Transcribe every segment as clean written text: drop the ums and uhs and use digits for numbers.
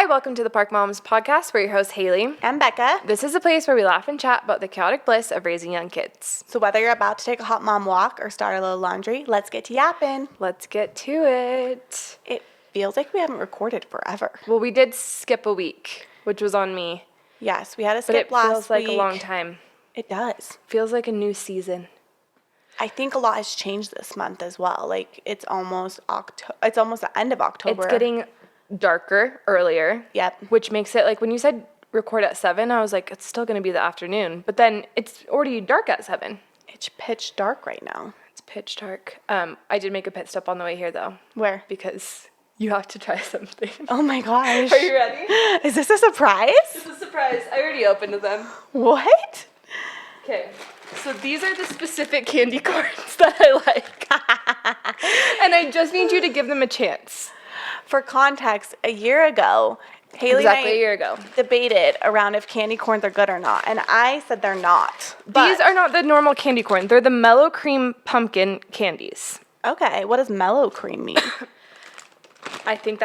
Hi, welcome to the Park Moms podcast. We're your hosts, Haley and Becca. This is a place where we laugh and chat about the chaotic bliss of raising young kids. So whether you're about to take a hot mom walk or start a little laundry, let's get to yapping. Let's get to it. It feels like we haven't recorded forever. Well, we did skip a week, which was on me. Yes, we had a skip last week. But it feels like a long time. It does. Feels like a new season. I think a lot has changed this month as well. Like it's almost It's almost the end of October. It's getting darker earlier. Yep. Which makes it like when you said record at 7, I was like, it's still going to be the afternoon. But then it's already dark at 7. It's pitch dark right now. It's pitch dark. I did make a pit stop on the way here though. Where? Because you have to try something. Oh my gosh. Are you ready? Is this a surprise? This is a surprise. I already opened them. What? Okay. So these are the specific candy corns that I like. And I just need you to give them a chance. For context, a year ago, Haley exactly and I a year ago debated around if candy corns are good or not, and I said they're not. These are not the normal candy corn. They're the mellow cream pumpkin candies. Okay, what does mellow cream mean? I think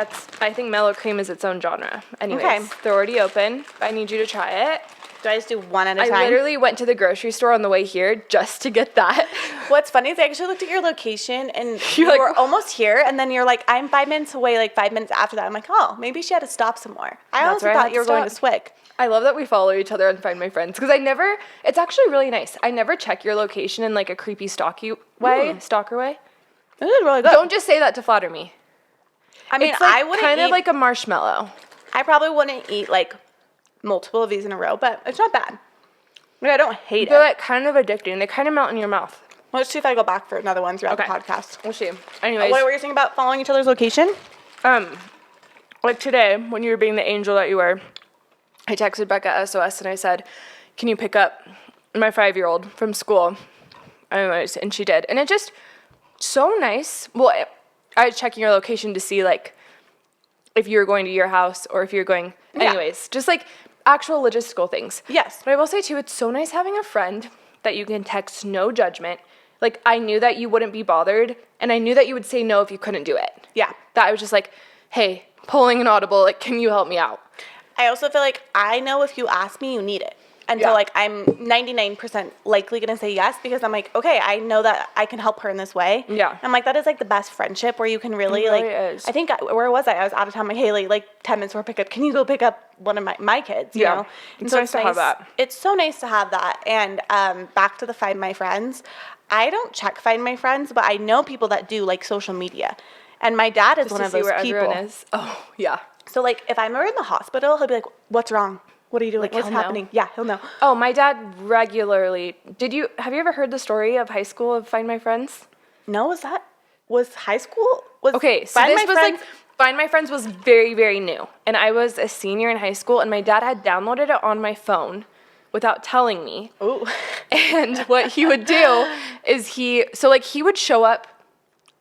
mellow cream is its own genre. Anyways, okay. They're already open. I need you to try it. Do I just do one at a time? I literally went to the grocery store on the way here just to get that. What's funny is I actually looked at your location and you were almost here, and then you're like, I'm 5 minutes away, like 5 minutes after that. I'm like, oh, maybe she had to stop somewhere. I also thought you were going to Swick. I love that we follow each other and find my friends because it's actually really nice. I never check your location in like a creepy stalker way. This is really good. Don't just say that to flatter me. I mean, it's like I wouldn't kind eat, of like a marshmallow. I probably wouldn't eat like multiple of these in a row, but it's not bad. Like, I don't hate They're it. like kind of addicting. They kind of melt in your mouth. Let's see if I go back for another one throughout the podcast. We'll see. Anyways. What were you saying about following each other's location? Like today, when you were being the angel that you were, I texted Becca SOS and I said, can you pick up my 5-year-old from school? Anyways, and she did. And it just, so nice. Well, I was checking your location to see like if you were going to your house or if you're going, anyways, just like actual logistical things. Yes. But I will say too, it's so nice having a friend that you can text no judgment. Like I knew that you wouldn't be bothered and I knew that you would say no if you couldn't do it. Yeah. That I was just like, hey, pulling an audible, like, can you help me out? I also feel like I know if you ask me, you need it. And so, like, I'm 99% likely going to say yes because I'm like, okay, I know that I can help her in this way. Yeah. I'm like, that is, like, the best friendship where you can really, is. I think, where was I? I was out of town. Like, Haley, like, 10 minutes for a pickup. Can you go pick up one of my kids, you know? It's nice to have that. It's so nice to have that. And back to the Find My Friends. I don't check Find My Friends, but I know people that do, like, social media. And my dad is one of those people. Everyone is. Oh, yeah. So, like, if I'm ever in the hospital, he'll be like, what's wrong? What are you doing? Like, what's happening? Know. Yeah, he'll know. Oh, my dad regularly. Have you ever heard the story of high school of Find My Friends? No, was high school? Okay, so Find My Friends was very, very new. And I was a senior in high school, and my dad had downloaded it on my phone without telling me. Ooh. And what he would do is he would show up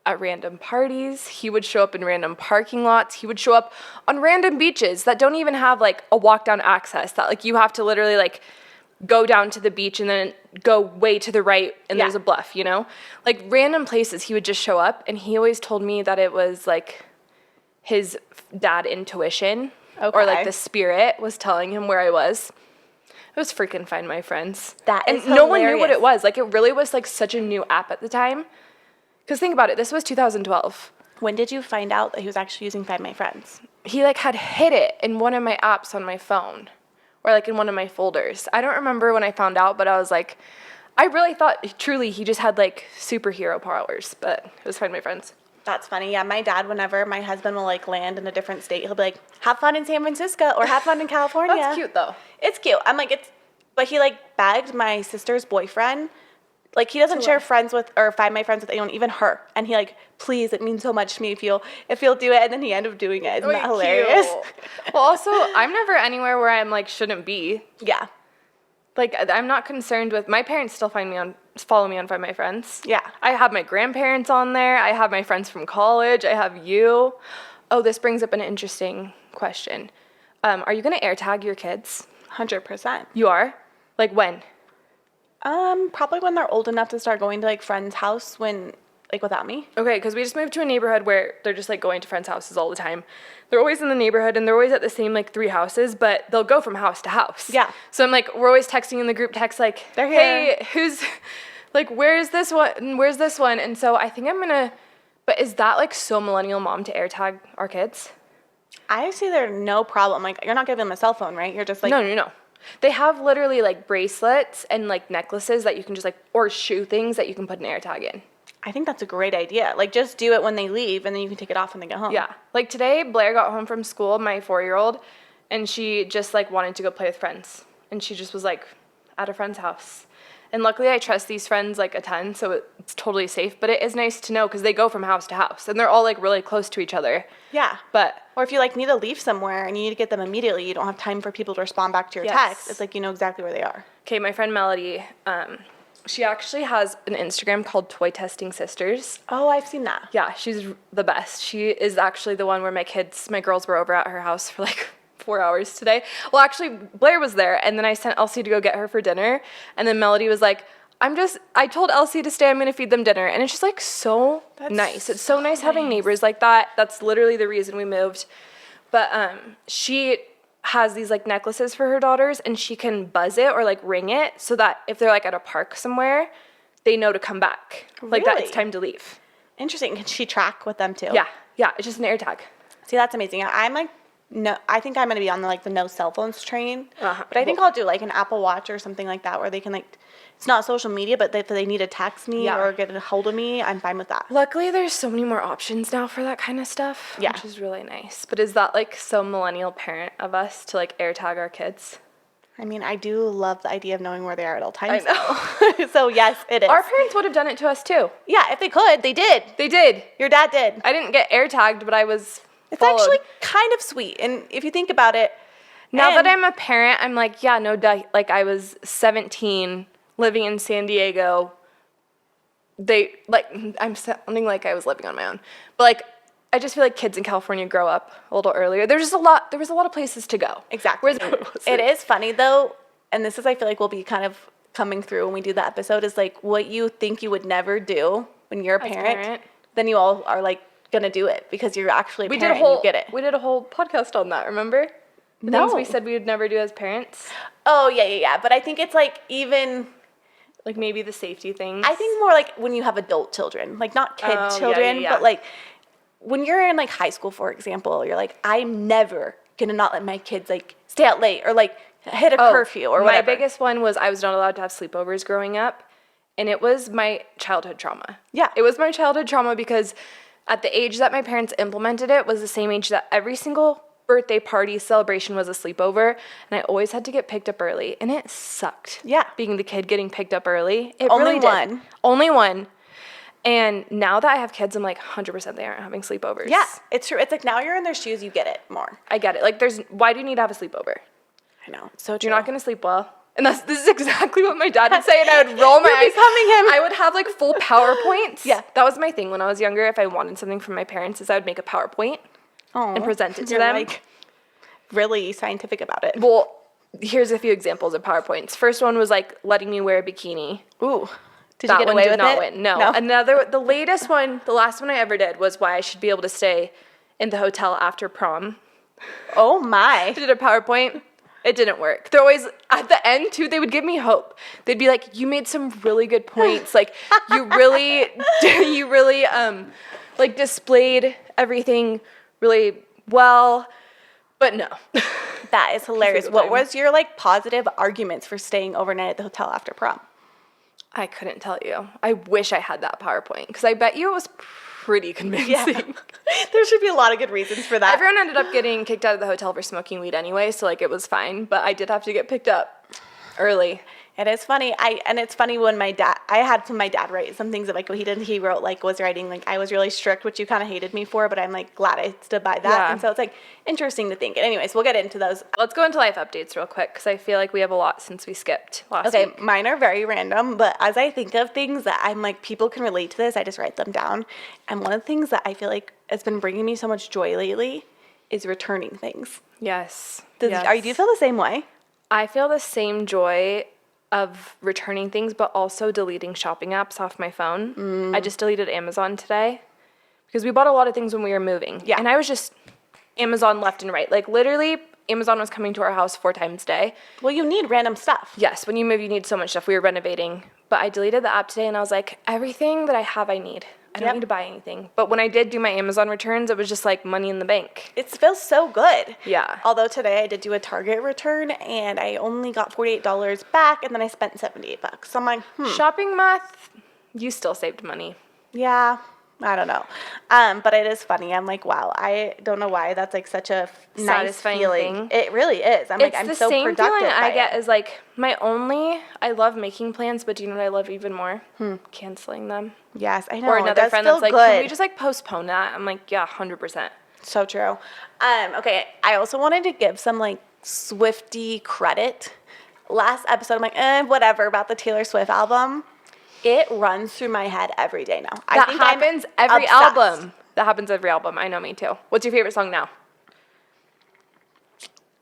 at random parties. He would show up in random parking lots. He would show up on random beaches that don't even have like a walk down access, that like you have to literally like go down to the beach and then go way to the right and there's a bluff, you know? Like random places he would just show up, and he always told me that it was like his dad intuition or like the spirit was telling him where I was. It was freaking Find My Friends. That is and no one knew what it was. Like it really was like such a new app at the time. Because think about it, this was 2012. When did you find out that he was actually using Find My Friends? He like had hid it in one of my apps on my phone or like in one of my folders. I don't remember when I found out, but I was like, I really thought truly he just had like superhero powers, but it was Find My Friends. That's funny. Yeah, my dad, whenever my husband will like land in a different state, he'll be like, have fun in San Francisco or have fun in California. That's cute though. It's cute. I'm like, but he like bagged my sister's boyfriend. Like, he doesn't share friends with, or Find My Friends with anyone, even her. And he like, please, it means so much to me if you'll do it. And then he ended up doing it. Isn't that hilarious? Well, also, I'm never anywhere where I'm like, shouldn't be. Yeah. Like, I'm not concerned with, my parents still follow me on Find My Friends. Yeah. I have my grandparents on there. I have my friends from college. I have you. Oh, this brings up an interesting question. Are you going to AirTag your kids? 100%. You are? Like when? Probably when they're old enough to start going to like friends' house when like without me. Okay, because we just moved to a neighborhood where they're just like going to friends' houses all the time. They're always in the neighborhood and they're always at the same like 3 houses, but they'll go from house to house. Yeah. So I'm like, we're always texting in the group text like, They're hey, here. who's like, where's this one? Where's this one? And so I think I'm gonna. But is that like so millennial mom to AirTag our kids? I see there no problem. Like, you're not giving them a cell phone, right? You're just like, No. They have literally like bracelets and like necklaces that you can just like, or shoe things that you can put an AirTag in. I think that's a great idea. Like, just do it when they leave, and then you can take it off when they get home. Yeah. Like today, Blair got home from school, my 4-year-old, and she just like wanted to go play with friends. And she just was like at a friend's house. And luckily I trust these friends like a ton, so it's totally safe. But it is nice to know because they go from house to house and they're all like really close to each other. Yeah. But Or if you like need to leave somewhere and you need to get them immediately, you don't have time for people to respond back to your Yes. text. It's like you know exactly where they are. okay, my friend Melody, she actually has an Instagram called Toy Testing Sisters. Oh, I've seen that. Yeah, she's the best. She is actually the one where my girls were over at her house for like 4 hours today. Well, actually, Blair was there, and then I sent Elsie to go get her for dinner, and then Melody was like, I told Elsie to stay, I'm going to feed them dinner, and it's just like so nice. It's so nice having neighbors like that. That's literally the reason we moved. But she has these like necklaces for her daughters, and she can buzz it or like ring it so that if they're like at a park somewhere, they know to come back. Like that it's Really? time to leave. Interesting. Can she track with them too? Yeah, it's just an AirTag. See, that's amazing. I'm like, no, I think I'm gonna be on the no cell phones train. Uh-huh. But I think I'll do like an Apple Watch or something like that where they can like, it's not social media, but if they need to text me Yeah. or get a hold of me, I'm fine with that. Luckily, there's so many more options now for that kind of stuff, Yeah. which is really nice. But is that like so millennial parent of us to like AirTag our kids? I mean, I do love the idea of knowing where they are at all times. I know. So yes, it is. Our parents would have done it to us too. Yeah, if they could, they did. They did. Your dad did. I didn't get AirTagged, but I was It's followed. actually kind of sweet. And if you think about it, Now that and- I'm a parent, I'm like, yeah, no duh. Like I was 17, living in San Diego. I'm sounding like I was living on my own, but like I just feel like kids in California grow up a little earlier. There was a lot of places to go. Exactly. Whereas It is funny though, and this is I feel like will be kind of coming through when we do the episode is like what you think you would never do when you're a As a parent, parent. then you all are like gonna do it because you're actually a We parent did a whole and you get it. We did a whole podcast on that. Remember? The No. things we said we would never do as parents. Oh yeah. But I think it's like even Like maybe the safety things. I think more like when you have adult children, like not kid Oh, yeah, children, yeah. but like when you're in like high school, for example, you're like, I'm never gonna not let my kids like stay out late or like hit a curfew or whatever. My biggest one was I was not allowed to have sleepovers growing up, and it was my childhood trauma. Yeah. It was my childhood trauma because at the age that my parents implemented it was the same age that every single birthday party celebration was a sleepover, and I always had to get picked up early, and it sucked. Yeah. Being the kid getting picked up early. It Only really did. one. Only one. And now that I have kids, I'm like 100% they aren't having sleepovers. Yeah, it's true. It's like now you're in their shoes, you get it more. I get it. Like why do you need to have a sleepover? I know. So true. You're not going to sleep well. And this is exactly what my dad would say, and I would roll my eyes. becoming him. I would have like full PowerPoints. Yeah. That was my thing when I was younger. If I wanted something from my parents, is I would make a PowerPoint and present it to You're them. like really scientific about it. Well, here's a few examples of PowerPoints. First one was like letting me wear a bikini. Ooh. Did That you get one away did with not it? win. No. The latest one, the last one I ever did was why I should be able to stay in the hotel after prom. Oh I my. did a PowerPoint. It didn't work. They're always, at the end too, they would give me hope. They'd be like, you made some really good points. Like, you really, like displayed everything really well. But no. That is hilarious. Single What time. was your like positive arguments for staying overnight at the hotel after prom? I couldn't tell you. I wish I had that PowerPoint because I bet you it was pretty convincing. There should be a lot of good reasons for that. Everyone ended up getting kicked out of the hotel for smoking weed anyway, so like it was fine. But I did have to get picked up early. It is funny. It's funny when my dad write some things that like what he wrote like was writing like I was really strict, which you kind of hated me for, but I'm like glad I stood by that. Yeah. And so it's like interesting to think. And anyways, we'll get into those. Let's go into life updates real quick because I feel like we have a lot since we skipped last Okay, week. mine are very random, but as I think of things that I'm like people can relate to this, I just write them down. And one of the things that I feel like has been bringing me so much joy lately is returning things. Yes. Do you feel the same way? I feel the same joy of returning things, but also deleting shopping apps off my phone. I just deleted Amazon today because we bought a lot of things when we were moving. Yeah. And I was just Amazon left and right. Like literally Amazon was coming to our house 4 times a day. Well, you need random stuff. Yes, when you move, you need so much stuff. We were renovating. But I deleted the app today and I was like, everything that I have, I need. I don't need to buy anything. But when I did do my Amazon returns, it was just like money in the bank. It feels so good. Yeah. Although today I did do a Target return and I only got $48 back and then I spent $78. So I'm like, Shopping math, you still saved money. Yeah, I don't know. But it is funny. I'm like, wow, I don't know why that's like such a nice Satisfying feeling. thing. It really is. I'm like, I'm so same productive. feeling I get it. is like I love making plans, but do you know what I love even more? Canceling them. Yes, I know. Or another friend that's like, good. can we just like postpone that? I'm like, yeah, 100%. So true. Okay, I also wanted to give some like Swiftie credit. Last episode, I'm like, whatever about the Taylor Swift album. It runs through my head every day now. That happens every album. That happens every album. I know, me too. What's your favorite song now?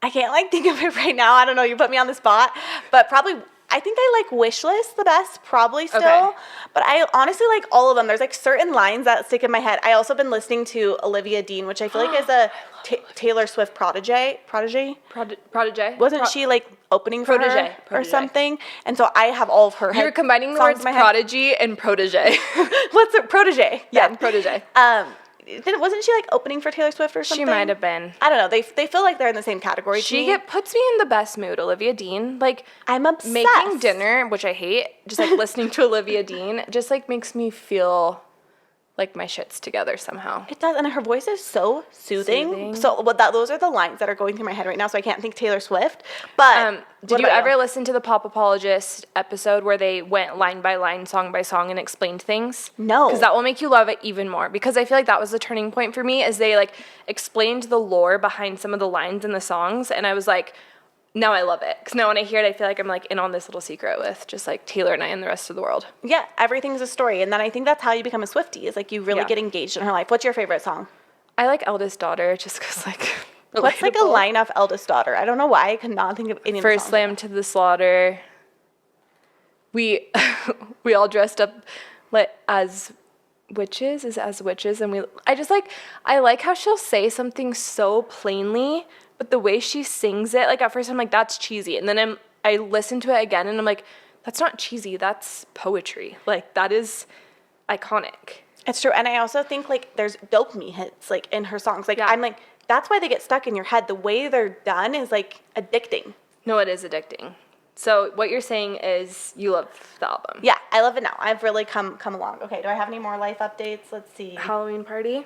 I can't like think of it right now. I don't know. You put me on the spot, but probably. I think I like Wishlist the best, probably still. Okay. But I honestly like all of them. There's like certain lines that stick in my head. I also been listening to Olivia Dean, which I feel like is a Taylor Swift protege. Protege? Wasn't she like opening for her or Protege. something? And so I have all of her. You're combining the words prodigy and protege. What's it? Protege. Yeah, protege. Wasn't she like opening for Taylor Swift or something? She might have been. I don't know. They feel like they're in the same category. Puts me in the best mood. Olivia Dean, like I'm obsessed. Making dinner, which I hate, just like listening to Olivia Dean, just like makes me feel like my shit's together somehow. It does, and her voice is so soothing. So those are the lines that are going through my head right now. So I can't think Taylor Swift. But did you ever listen to the Pop Apologist episode where they went line by line, song by song, and explained things? No, because that will make you love it even more. Because I feel like that was the turning point for me, as they like explained the lore behind some of the lines in the songs, and I was like, now I love it. Because now when I hear it, I feel like I'm like in on this little secret with just like Taylor and I and the rest of the world. Yeah, everything's a story. And then I think that's how you become a Swiftie, is like you really get engaged in her life. What's your favorite song? I like Eldest Daughter just because like... What's like a line off Eldest Daughter? I don't know why I could not think of any of the songs. First Slam to the Slaughter. We all dressed up like as witches, and I like how she'll say something so plainly, but the way she sings it, like at first I'm like, that's cheesy. And then I listen to it again and I'm like, that's not cheesy, that's poetry. Like that is iconic. It's true. And I also think like there's dopamine hits like in her songs. Like I'm like, that's why they get stuck in your head. The way they're done is like addicting. No, it is addicting. So what you're saying is you love the album. Yeah, I love it now. I've really come along. Okay, do I have any more life updates? Let's see. Halloween party?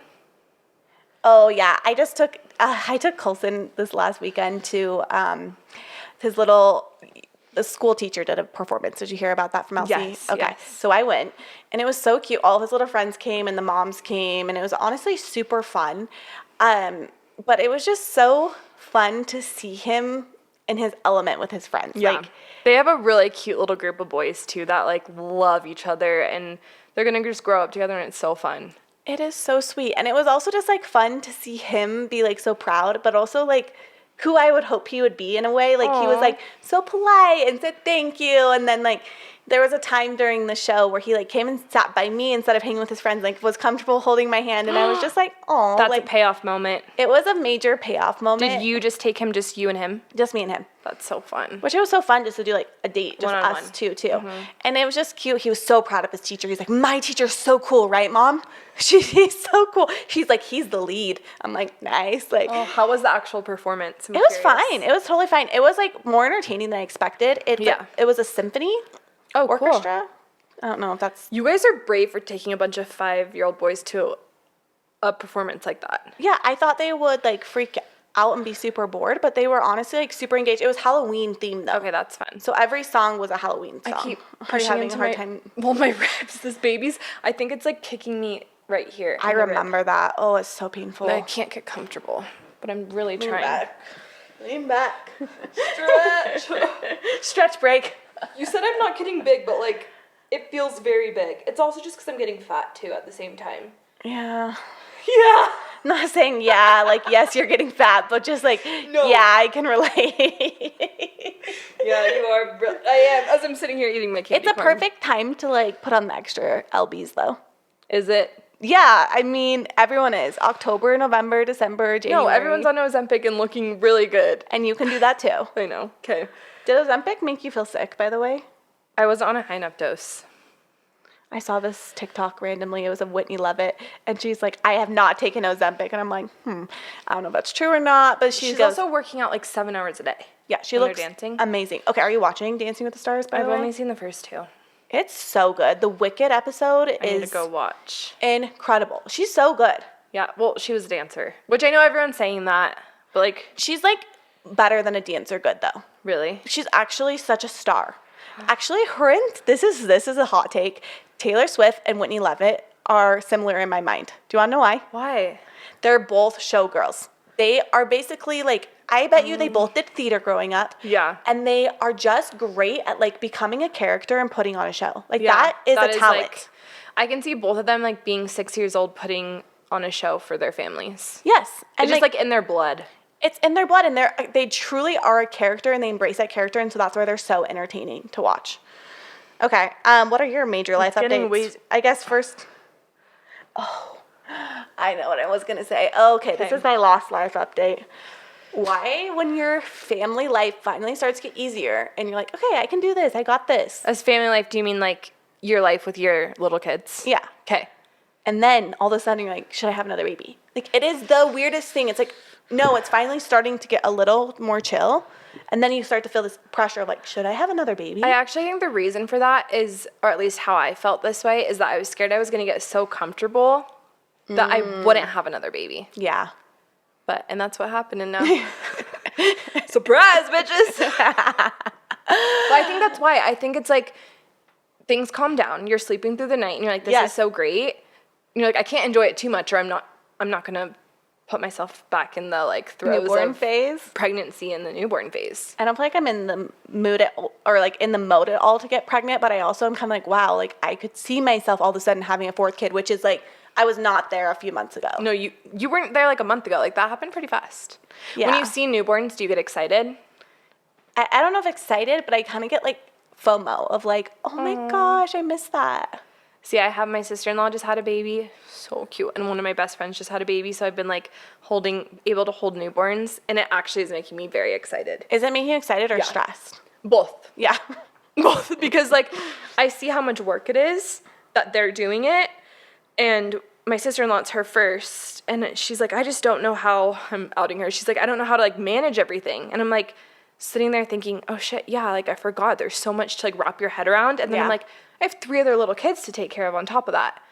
Oh yeah, I took Colson this last weekend to the school teacher did a performance. Did you hear about that from Elsie? Yes. Okay. Yes. So I went, and it was so cute. All of his little friends came, and the moms came, and it was honestly super fun. But it was just so fun to see him in his element with his friends. Yeah. Like, they have a really cute little group of boys too that like love each other, and they're gonna just grow up together, and it's so fun. it is so sweet. And it was also just like fun to see him be like so proud, but also like who I would hope he would be in a way. Like he was like so polite and said thank you. And then like there was a time during the show where he like came and sat by me instead of hanging with his friends, like was comfortable holding my hand. And I was just like, oh, That's like a payoff moment. It was a major payoff moment. Did you just take him, just you and him? Just me and him. That's so fun. Which it was so fun just to do like a date, just One-on-one. us two too. Mm-hmm. And it was just cute. He was so proud of his teacher. He's like, my teacher's so cool, right, Mom? She's so cool. She's like, he's the lead. I'm like, nice. Like, how was the actual performance? It was fine. It was totally fine. It was like more entertaining than I expected. It was a symphony orchestra. Cool. I don't know if that's... You guys are brave for taking a bunch of 5-year-old boys to a performance like that. Yeah, I thought they would like freak out and be super bored, but they were honestly like super engaged. It was Halloween themed though. Okay, that's fun. So every song was a Halloween song. I keep pushing into a hard time. Well, my ribs, this baby's, I think it's like kicking me right here. I remember that. Oh, it's so painful. I can't get comfortable, but I'm really trying. Lean back. Stretch. Stretch break. You said I'm not getting big, but like it feels very big. It's also just because I'm getting fat too at the same time. Yeah. Yeah. Not saying yeah, like yes, you're getting fat, but just like yeah, I can relate. Yeah, you are. I am. As I'm sitting here eating my candy It's a corn. perfect time to like put on the extra lbs though. Is it? Yeah, I mean everyone is. October, November, December, January. No, everyone's on Ozempic and looking really good. And you can do that too. I know. Okay. Did Ozempic make you feel sick, by the way? I was on a high enough dose. I saw this TikTok randomly. It was of Whitney Levitt, and she's like, "I have not taken Ozempic," and I'm like, I don't know if that's true or not. But She's goes, also working out like 7 hours a day. yeah, she when looks they're dancing. amazing. Okay, are you watching Dancing with the Stars? By I've the way, only seen the first 2. it's so good. The Wicked episode I need to is go watch. incredible. She's so good. Yeah, well, she was a dancer, which I know everyone's saying that, but like, She's like better than a dancer good though. really? She's actually such a star. Actually, her and this is a hot take. Taylor Swift and Whitney Levitt are similar in my mind. Do you want to know why? Why? They're both showgirls. They are basically like, I bet you they both did theater growing up. Yeah. And they are just great at like becoming a character and putting on a show. Like Yeah, that is a talent. like, I can see both of them like being 6 years old putting on a show for their families. Yes. It's just like in their blood. it's in their blood, and they truly are a character, and they embrace that character, and so that's why they're so entertaining to watch. Okay, what are your major life updates? I guess first. Oh, I know what I was gonna say. Okay, this is my last life update. Why, when your family life finally starts to get easier, and you're like, okay, I can do this, I got this. As family life, do you mean like your life with your little kids? Yeah. Okay. And then all of a sudden you're like, should I have another baby? Like, it is the weirdest thing. It's like, no, it's finally starting to get a little more chill. And then you start to feel this pressure of like, should I have another baby? I actually think the reason for that is, or at least how I felt this way, is that I was scared I was going to get so comfortable that I wouldn't have another baby. Yeah. And that's what happened, and now, surprise, bitches. But I think that's why. I think it's like, things calm down. You're sleeping through the night, and you're like, this is so great. And you're like, I can't enjoy it too much, or I'm not going to put myself back in the like throes Newborn of phase. pregnancy and the newborn phase. I don't feel like I'm in the mood in the mode at all to get pregnant, but I also am kind of like, wow, like I could see myself all of a sudden having a 4th kid, which is like, I was not there a few months ago. No, you weren't there like a month ago. Like that happened pretty fast. Yeah. When you see newborns, do you get excited? I don't know if excited, but I kind of get like FOMO of like, oh my gosh, I missed that. See, I have my sister-in-law just had a baby. So cute. And one of my best friends just had a baby. So I've been like able to hold newborns. And it actually is making me very excited. Is it making you excited or stressed? Both. Yeah. Both. Because like I see how much work it is that they're doing it. And my sister-in-law, it's her first. And she's like, I just don't know how, I'm outing her. She's like, I don't know how to like manage everything. And I'm like sitting there thinking, oh shit, yeah, like I forgot. There's so much to like wrap your head around. And then I'm like, I have 3 other little kids to take care of on top of that.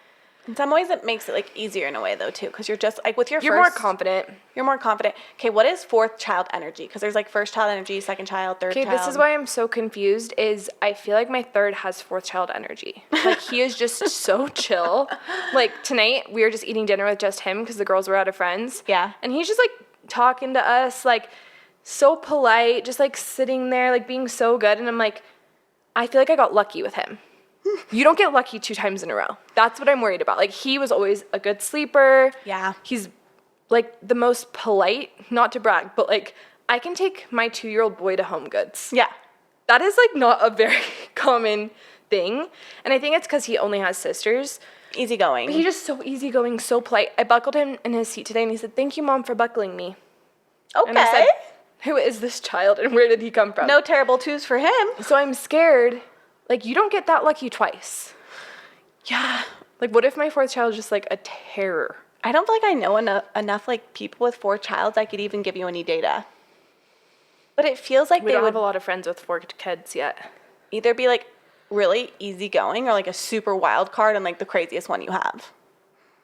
In some ways, it makes it like easier in a way though too, because you're just like with your You're more confident. You're more confident. Okay, what is 4th child energy? Because there's like 1st child energy, 2nd child, 3rd child. Okay, this is why I'm so confused. Is I feel like my 3rd has 4th child energy. Like he is just so chill. Like tonight we were just eating dinner with just him because the girls were out of friends. Yeah. And he's just like talking to us, like so polite, just like sitting there, like being so good. And I'm like, I feel like I got lucky with him. You don't get lucky 2 times in a row. That's what I'm worried about. Like, he was always a good sleeper. Yeah. He's, like, the most polite, not to brag, but, like, I can take my 2-year-old boy to Home Goods. Yeah. That is, like, not a very common thing. And I think it's because he only has sisters. Easygoing. But he's just so easygoing, so polite. I buckled him in his seat today, and he said, thank you, Mom, for buckling me. Okay. And I said, who is this child, and where did he come from? No terrible twos for him. So I'm scared. Like, you don't get that lucky twice. Yeah. Like, what if my 4th child is just, like, a terror? I don't feel like I know enough like, people with 4 childs I could even give you any data. But it feels like We they don't would have a lot of friends with 4 kids yet. either be, like, really easygoing or, like, a super wild card and, like, the craziest one you have.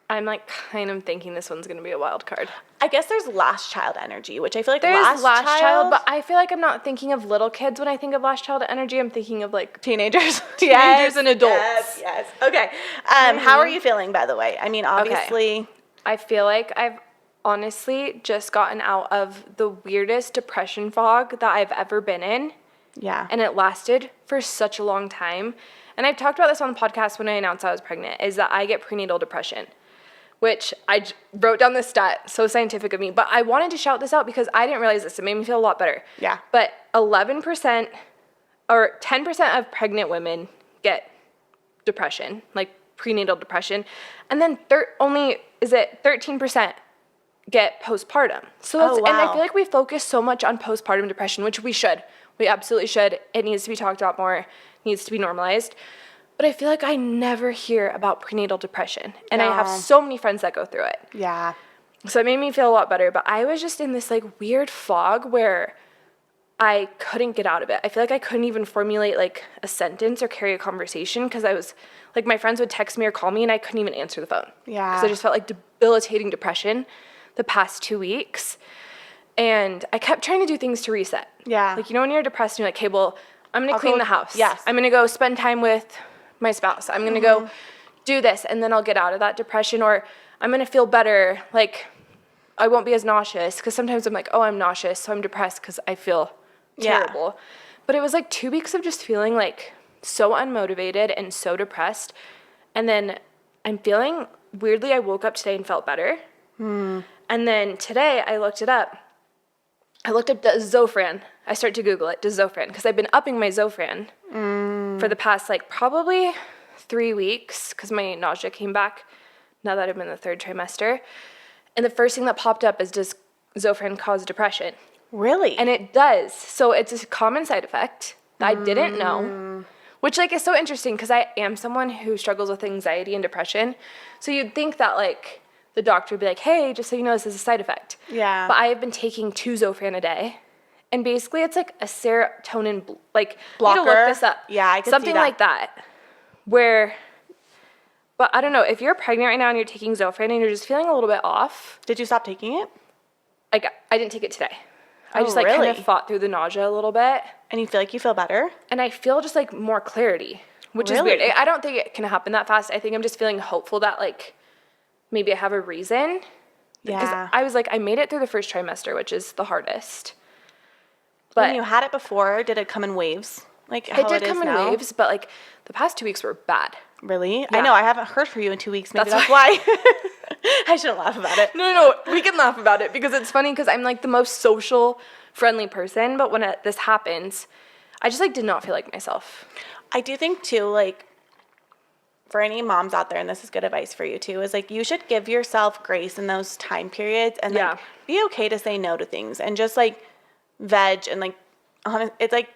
I'm, like, kind of thinking this one's going to be a wild card. I guess there's last child energy, which I feel like There's last child, but I feel like I'm not thinking of little kids when I think of last child energy. I'm thinking of, like, teenagers. Teenagers and adults. Yes. Okay. How are you feeling, by the way? I mean, obviously. Okay. I feel like I've honestly just gotten out of the weirdest depression fog that I've ever been in. Yeah. And it lasted for such a long time. And I've talked about this on the podcast when I announced I was pregnant, is that I get prenatal depression. which wrote down this stat, so scientific of me, but I wanted to shout this out because I didn't realize this. It made me feel a lot better. Yeah. But 11% or 10% of pregnant women get depression, like prenatal depression, and then only 13% get postpartum. So that's, and I feel like we focus so much on postpartum depression, which we should. We absolutely should. It needs to be talked about more. It needs to be normalized. But I feel like I never hear about prenatal depression. And I have so many friends that go through it. Yeah. So it made me feel a lot better. But I was just in this like weird fog where I couldn't get out of it. I feel like I couldn't even formulate like a sentence or carry a conversation because I was like, my friends would text me or call me and I couldn't even answer the phone. Yeah. Because I just felt like debilitating depression the past 2 weeks. And I kept trying to do things to reset. Yeah. Like, you know, when you're depressed and you're like, okay, well, I'm going to clean the house. Yes. I'm going to go spend time with my spouse. I'm going to go do this, and then I'll get out of that depression, or I'm going to feel better. Like, I won't be as nauseous, because sometimes I'm like, oh, I'm nauseous, so I'm depressed because I feel terrible. But it was like 2 weeks of just feeling like so unmotivated and so depressed. And then I'm feeling, weirdly, I woke up today and felt better. And then today I looked it up. I looked up Zofran. I started to Google it, Zofran, because I've been upping my Zofran for the past, like, probably 3 weeks, because my nausea came back now that I'm in the 3rd trimester. And the first thing that popped up is, does Zofran cause depression? Really? And it does. So it's a common side effect that I didn't know, which, like, is so interesting, because I am someone who struggles with anxiety and depression. So you'd think that, like, the doctor would be like, hey, just so you know, this is a side effect. Yeah. But I have been taking 2 Zofran a day. And basically it's like a serotonin, like, blocker. You need to look this up. Yeah, I could something see that. like that. But I don't know, if you're pregnant right now and you're taking Zofran and you're just feeling a little bit off. Did you stop taking it? I didn't take it today. I Oh, just, like, really? kind of fought through the nausea a little bit. And you feel like you feel better? And I feel just, like, more clarity, which is Really? weird. I don't think it can happen that fast. I think I'm just feeling hopeful that, like, maybe I have a reason. Yeah. Because I was like, I made it through the 1st trimester, which is the hardest. But when you had it before, did it come in waves? Like how it did come in now? waves, but, like, the past 2 weeks were bad. Really? Yeah. I know. I haven't heard from you in 2 weeks. Maybe That's that's why. I shouldn't laugh about it. No, we can laugh about it because it's funny because I'm, like, the most social, friendly person. But when this happens, I just, like, did not feel like myself. I do think, too, like, for any moms out there, and this is good advice for you, too, is, like, you should give yourself grace in those time periods and, like, be okay to say no to things and just, like, veg and, like, it's, like,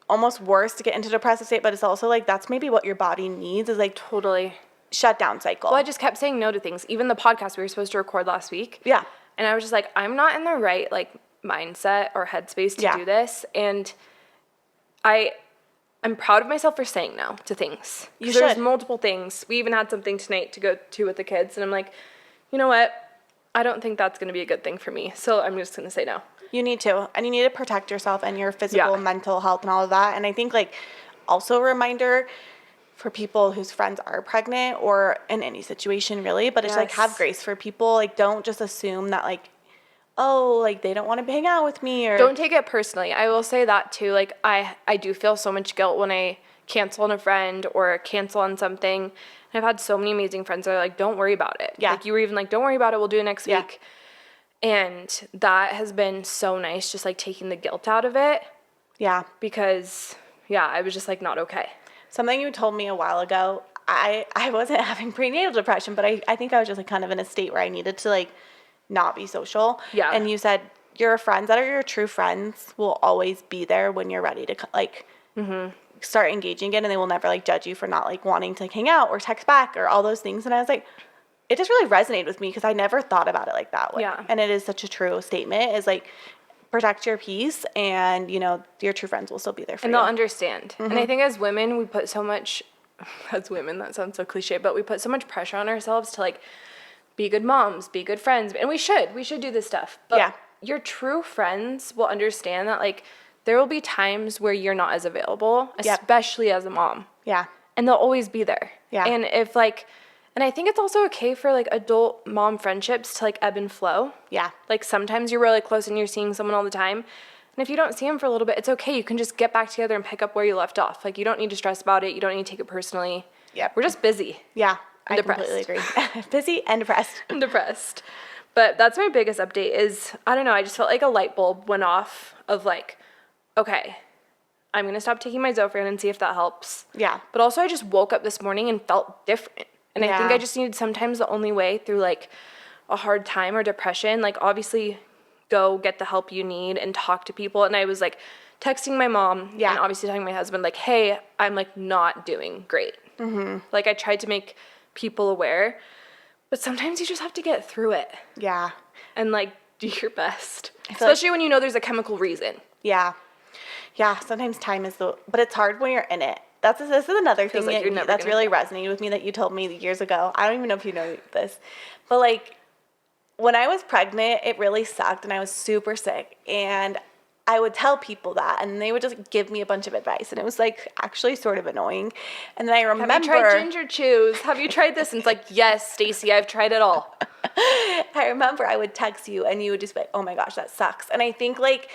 almost worse to get into a depressive state, but it's also, like, that's maybe what your body needs is, like, Totally. shutdown cycle. Well, I just kept saying no to things. Even the podcast we were supposed to record last week. Yeah. And I was just like, I'm not in the right, like, mindset or headspace to do this. And I'm proud of myself for saying no to things. You There's should. multiple things. We even had something tonight to go to with the kids. And I'm like, you know what? I don't think that's going to be a good thing for me. So I'm just going to say no. You need to. And you need to protect yourself and your physical, mental health and all of that. And I think, like, also a reminder for people whose friends are pregnant or in any situation, really. But it's, like, have grace for people. Like, don't just assume that, like, oh, like, they don't want to hang out with me or... Don't take it personally. I will say that, too. Like, I do feel so much guilt when I cancel on a friend or cancel on something. And I've had so many amazing friends that are like, don't worry about it. Yeah. Like, you were even like, don't worry about it. We'll do it next week. And that has been so nice, just, like, taking the guilt out of it. Yeah. Because, I was just, like, not okay. Something you told me a while ago, I wasn't having prenatal depression, but I think I was just, like, kind of in a state where I needed to, like, not be social. Yeah. And you said your friends that are your true friends will always be there when you're ready to, like, start engaging again, and they will never, like, judge you for not, like, wanting to, like, hang out or text back or all those things. And I was like, it just really resonated with me because I never thought about it like that way. Yeah. And it is such a true statement, is, like, protect your peace, and, you know, your true friends will still be there for And you. they'll understand. And I think as women, we put so much, as women, that sounds so cliche, but we put so much pressure on ourselves to, like, be good moms, be good friends. And we should do this stuff. But your true friends will understand that, like, there will be times where you're not as available, especially as a mom. Yeah. And they'll always be there. Yeah. And if, like, and I think it's also okay for, like, adult mom friendships to, like, ebb and flow. Yeah. Like, sometimes you're really close and you're seeing someone all the time. And if you don't see them for a little bit, it's okay. You can just get back together and pick up where you left off. Like, you don't need to stress about it. You don't need to take it personally. Yep. We're just busy. Yeah. I completely agree. Busy and depressed. I'm depressed. But that's my biggest update is, I don't know, I just felt like a light bulb went off of like, okay, I'm going to stop taking my Zofran and see if that helps. Yeah. But also I just woke up this morning and felt different. And I think I just needed sometimes the only way through like a hard time or depression, like obviously go get the help you need and talk to people. And I was like texting my mom and obviously telling my husband like, hey, I'm like not doing great. Like I tried to make people aware, but sometimes you just have to get through it. Yeah. And like do your best. Especially when you know there's a chemical reason. Yeah. Yeah, sometimes time is but it's hard when you're in it. This is another thing that's really resonated with me that you told me years ago. I don't even know if you know this, but like when I was pregnant, it really sucked and I was super sick and I would tell people that and they would just give me a bunch of advice and it was like actually sort of annoying. And then I remember, have you tried ginger chews? Have you tried this? And it's like, yes, Stacey, I've tried it all. I remember I would text you and you would just be like, oh my gosh, that sucks. And I think like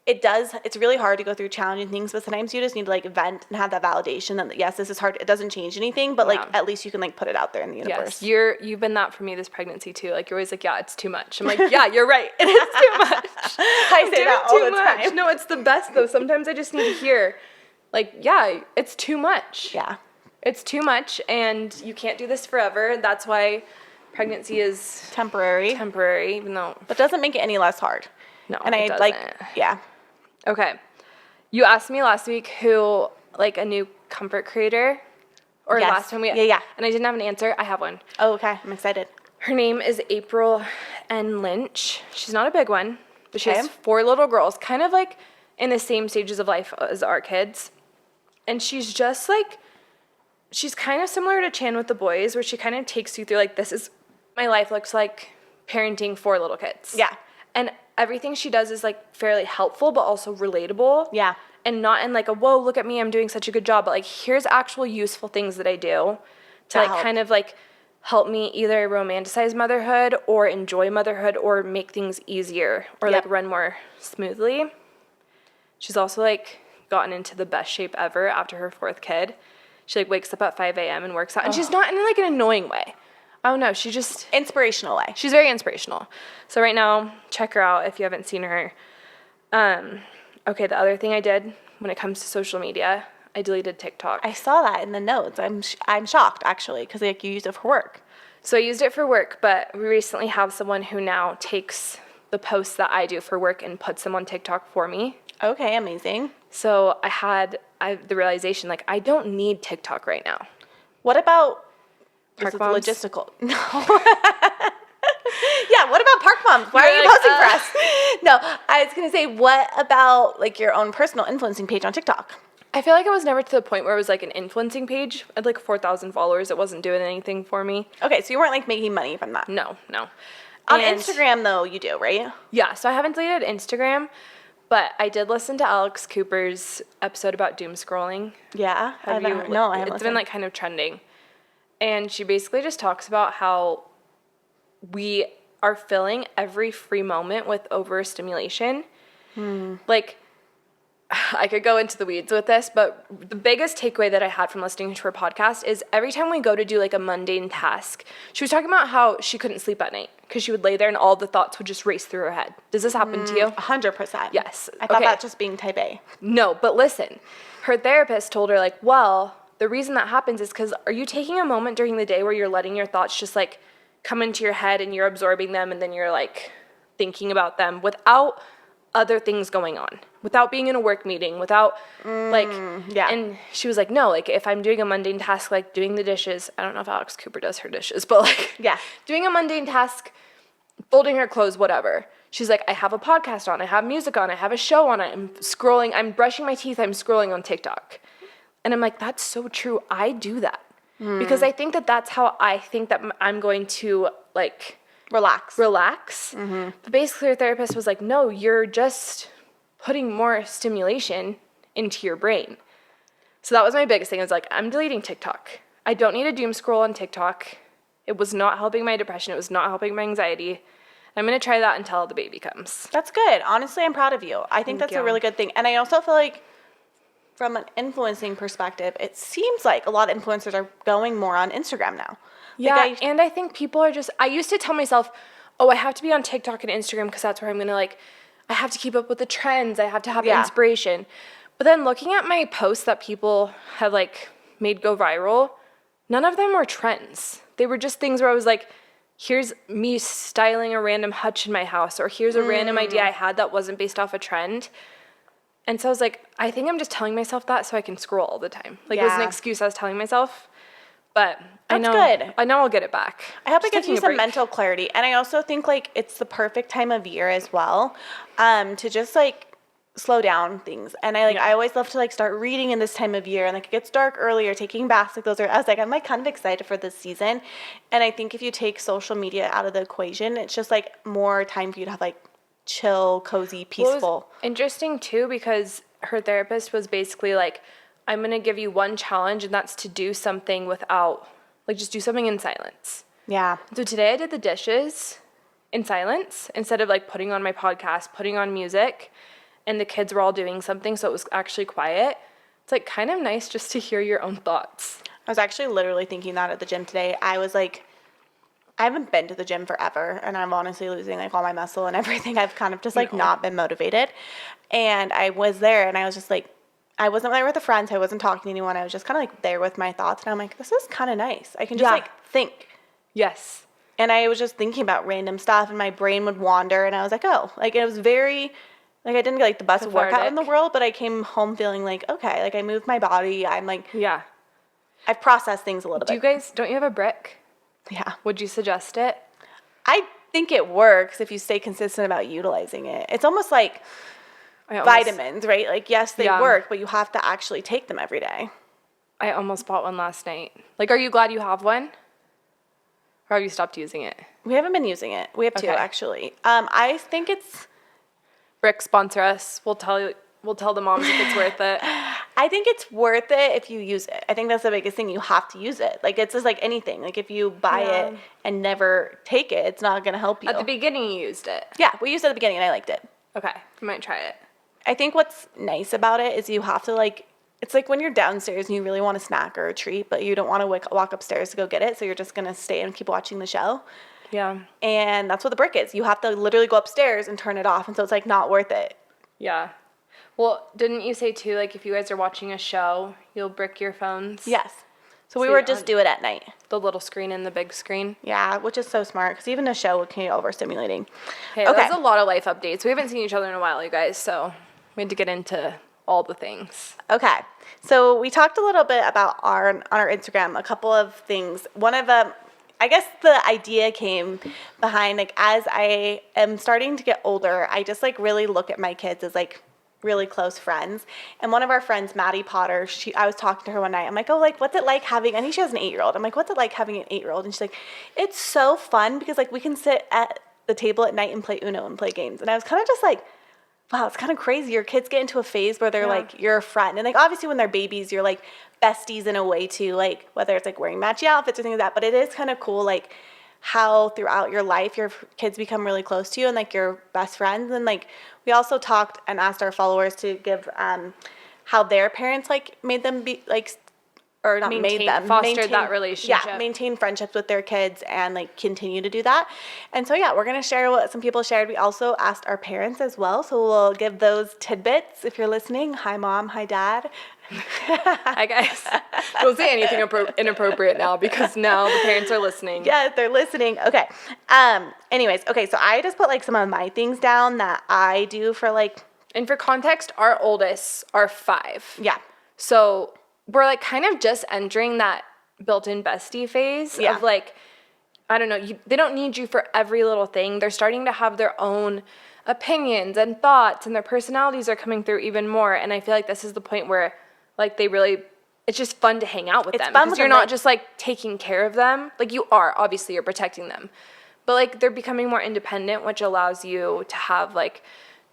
it's really hard to go through challenging things, but sometimes you just need to like vent and have that validation that yes, this is hard. It doesn't change anything, but like at least you can like put it out there in the universe. Yes, you've been that for me this pregnancy too. Like you're always like, yeah, it's too much. I'm like, yeah, you're right. It is too much. I say that all the time. No, it's the best though. Sometimes I just need to hear like, yeah, it's too much. Yeah. It's too much and you can't do this forever. That's why pregnancy is temporary, even though. But doesn't make it any less hard. No, and it doesn't. Yeah. Okay. You asked me last week who, like, a new comfort creator, or last time Yeah. And I didn't have an answer. I have one. Oh, okay. I'm excited. Her name is April N. Lynch. She's not a big one, but she has 4 little girls, kind of like in the same stages of life as our kids. And she's just like, she's kind of similar to Chan with the boys, where she kind of takes you through, like, this is my life looks like parenting 4 little kids. Yeah. And everything she does is like fairly helpful, but also relatable. Yeah. And not in like a, whoa, look at me, I'm doing such a good job. But like, here's actual useful things that I do to like kind of like help me either romanticize motherhood or enjoy motherhood or make things easier or like run more smoothly. She's also like gotten into the best shape ever after her 4th kid. She like wakes up at 5 a.m. and works out. And she's not in like an annoying way. Oh no, she just inspirational way. She's very inspirational. So right now, check her out if you haven't seen her. Okay, the other thing I did when it comes to social media, I deleted TikTok. I saw that in the notes. I'm shocked actually because like you used it for work. So I used it for work, but we recently have someone who now takes the posts that I do for work and puts them on TikTok for me. Okay, amazing. So I had the realization like I don't need TikTok right now. What about Park moms? Logistical. No. Yeah, what about Park Moms? Why are you posting for us? No, I was going to say, what about like your own personal influencing page on TikTok? I feel like it was never to the point where it was like an influencing page. I had like 4,000 followers. It wasn't doing anything for me. Okay, so you weren't like making money from that? No. On Instagram though, you do, right? Yeah, so I haven't deleted Instagram, but I did listen to Alex Cooper's episode about doom scrolling. Yeah? I haven't listened. It's been like kind of trending. And she basically just talks about how we are filling every free moment with overstimulation. Like, I could go into the weeds with this, but the biggest takeaway that I had from listening to her podcast is every time we go to do like a mundane task, she was talking about how she couldn't sleep at night because she would lay there and all the thoughts would just race through her head. Does this happen to you? 100%. Yes. I thought that just being type A. No, but listen, her therapist told her like, well, the reason that happens is because are you taking a moment during the day where you're letting your thoughts just like come into your head and you're absorbing them and then you're like thinking about them without other things going on, without being in a work meeting, without and she was like, no, like if I'm doing a mundane task, like doing the dishes, I don't know if Alex Cooper does her dishes, but like doing a mundane task, folding her clothes, whatever. She's like, I have a podcast on, I have music on, I have a show on, I'm scrolling, I'm brushing my teeth, I'm scrolling on TikTok. And I'm like, that's so true. I do that. Because I think that that's how I think that I'm going to, like... Relax. Mm-hmm. But basically, her therapist was like, no, you're just putting more stimulation into your brain. So that was my biggest thing. I was like, I'm deleting TikTok. I don't need a doom scroll on TikTok. It was not helping my depression. It was not helping my anxiety. I'm going to try that until the baby comes. That's good. Honestly, I'm proud of you. I think that's a really good thing. And I also feel like from an influencing perspective, it seems like a lot of influencers are going more on Instagram now. Yeah, Like and I think people are just, I used to tell myself, oh, I have to be on TikTok and Instagram because that's where I'm going to like, I have to keep up with the trends. I have to have inspiration. But then looking at my posts that people have like made go viral, none of them were trends. They were just things where I was like, here's me styling a random hutch in my house, or here's a random idea I had that wasn't based off a trend. And so I was like, I think I'm just telling myself that so I can scroll all the time. Like it was an excuse I was telling myself. But I know I'll get it back. I hope it gives you some mental clarity. And I also think like it's the perfect time of year as well to just like slow down things. And I always love to like start reading in this time of year, and like it gets dark earlier, taking baths, like those are, I'm like kind of excited for this season. And I think if you take social media out of the equation, it's just like more time for you to have like chill, cozy, peaceful. Well, it was interesting too, because her therapist was basically like, I'm going to give you one challenge, and that's to do something without, like, just do something in silence. Yeah. So today I did the dishes in silence instead of, like, putting on my podcast, putting on music, and the kids were all doing something, so it was actually quiet. It's, like, kind of nice just to hear your own thoughts. I was actually literally thinking that at the gym today. I was, like, I haven't been to the gym forever, and I'm honestly losing, like, all my muscle and everything. I've kind of just, like, not been motivated. And I was there, and I was just, like, I wasn't there with a friend, so I wasn't talking to anyone. I was just kind of like there with my thoughts. And I'm like, this is kind of nice. I can just like think. Yes. And I was just thinking about random stuff, and my brain would wander. And I was like, oh, like it was very, like I didn't get like the best workout in the world, but I came home feeling like, okay, like I moved my body. I'm like, I've processed things a little bit. Don't you have a brick? Yeah. Would you suggest it? I think it works if you stay consistent about utilizing it. It's almost like vitamins, right? Like, yes, they work, but you have to actually take them every day. I almost bought one last night. Like, are you glad you have one? Or have you stopped using it? We haven't been using it. We have two, actually. I think it's... Rick, sponsor us. We'll tell the moms if it's worth it. I think it's worth it if you use it. I think that's the biggest thing. You have to use it. Like, it's just like anything. Like, if you buy it and never take it, it's not going to help you. At the beginning, you used it. Yeah, we used it at the beginning, and I liked it. Okay, I might try it. I think what's nice about it is you have to, like, it's like when you're downstairs and you really want a snack or a treat, but you don't want to walk upstairs to go get it, so you're just going to stay and keep watching the show. Yeah. And that's what the brick is. You have to literally go upstairs and turn it off, and so it's, like, not worth it. Yeah. Well, didn't you say, too, like, if you guys are watching a show, you'll brick your phones? Yes. So we would just do it at night. The little screen and the big screen? Yeah, which is so smart, because even a show can get overstimulating. Okay, that's a lot of life updates. We haven't seen each other in a while, you guys, so we had to get into all the things. Okay, so we talked a little bit about on our Instagram, a couple of things. One of them, I guess the idea came behind, like, as I am starting to get older, I just, like, really look at my kids as, like, really close friends. And one of our friends, Maddie Potter, I was talking to her one night. I'm like, oh, like, what's it like having, I think she has an 8-year-old. I'm like, what's it like having an 8-year-old? And she's like, it's so fun because, like, we can sit at the table at night and play Uno and play games. And I was kind of just like, wow, it's kind of crazy. Your kids get into a phase where they're like, you're a friend. And like, obviously when they're babies, you're like besties in a way too, like whether it's like wearing matchy outfits or things like that. But it is kind of cool, like how throughout your life, your kids become really close to you and like your best friends. And like, we also talked and asked our followers to give how their parents like made them be like, or not fostered that relationship. Yeah, maintain friendships with their kids and like continue to do that. And so yeah, we're gonna share what some people shared. We also asked our parents as well, so we'll give those tidbits if you're listening. Hi mom, hi dad. Hi guys. Don't say anything inappropriate now because now the parents are listening. Yeah, they're listening. Okay. Anyways, okay, so I just put like some of my things down that I do for like. And for context, our oldest are 5. Yeah. So we're like kind of just entering that built-in bestie phase of like, I don't know, they don't need you for every little thing. They're starting to have their own opinions and thoughts and their personalities are coming through even more. And I feel like this is the point where like it's just fun to hang out with them. Because you're not just like taking care of them. Like you are, obviously you're protecting them. But like they're becoming more independent, which allows you to have like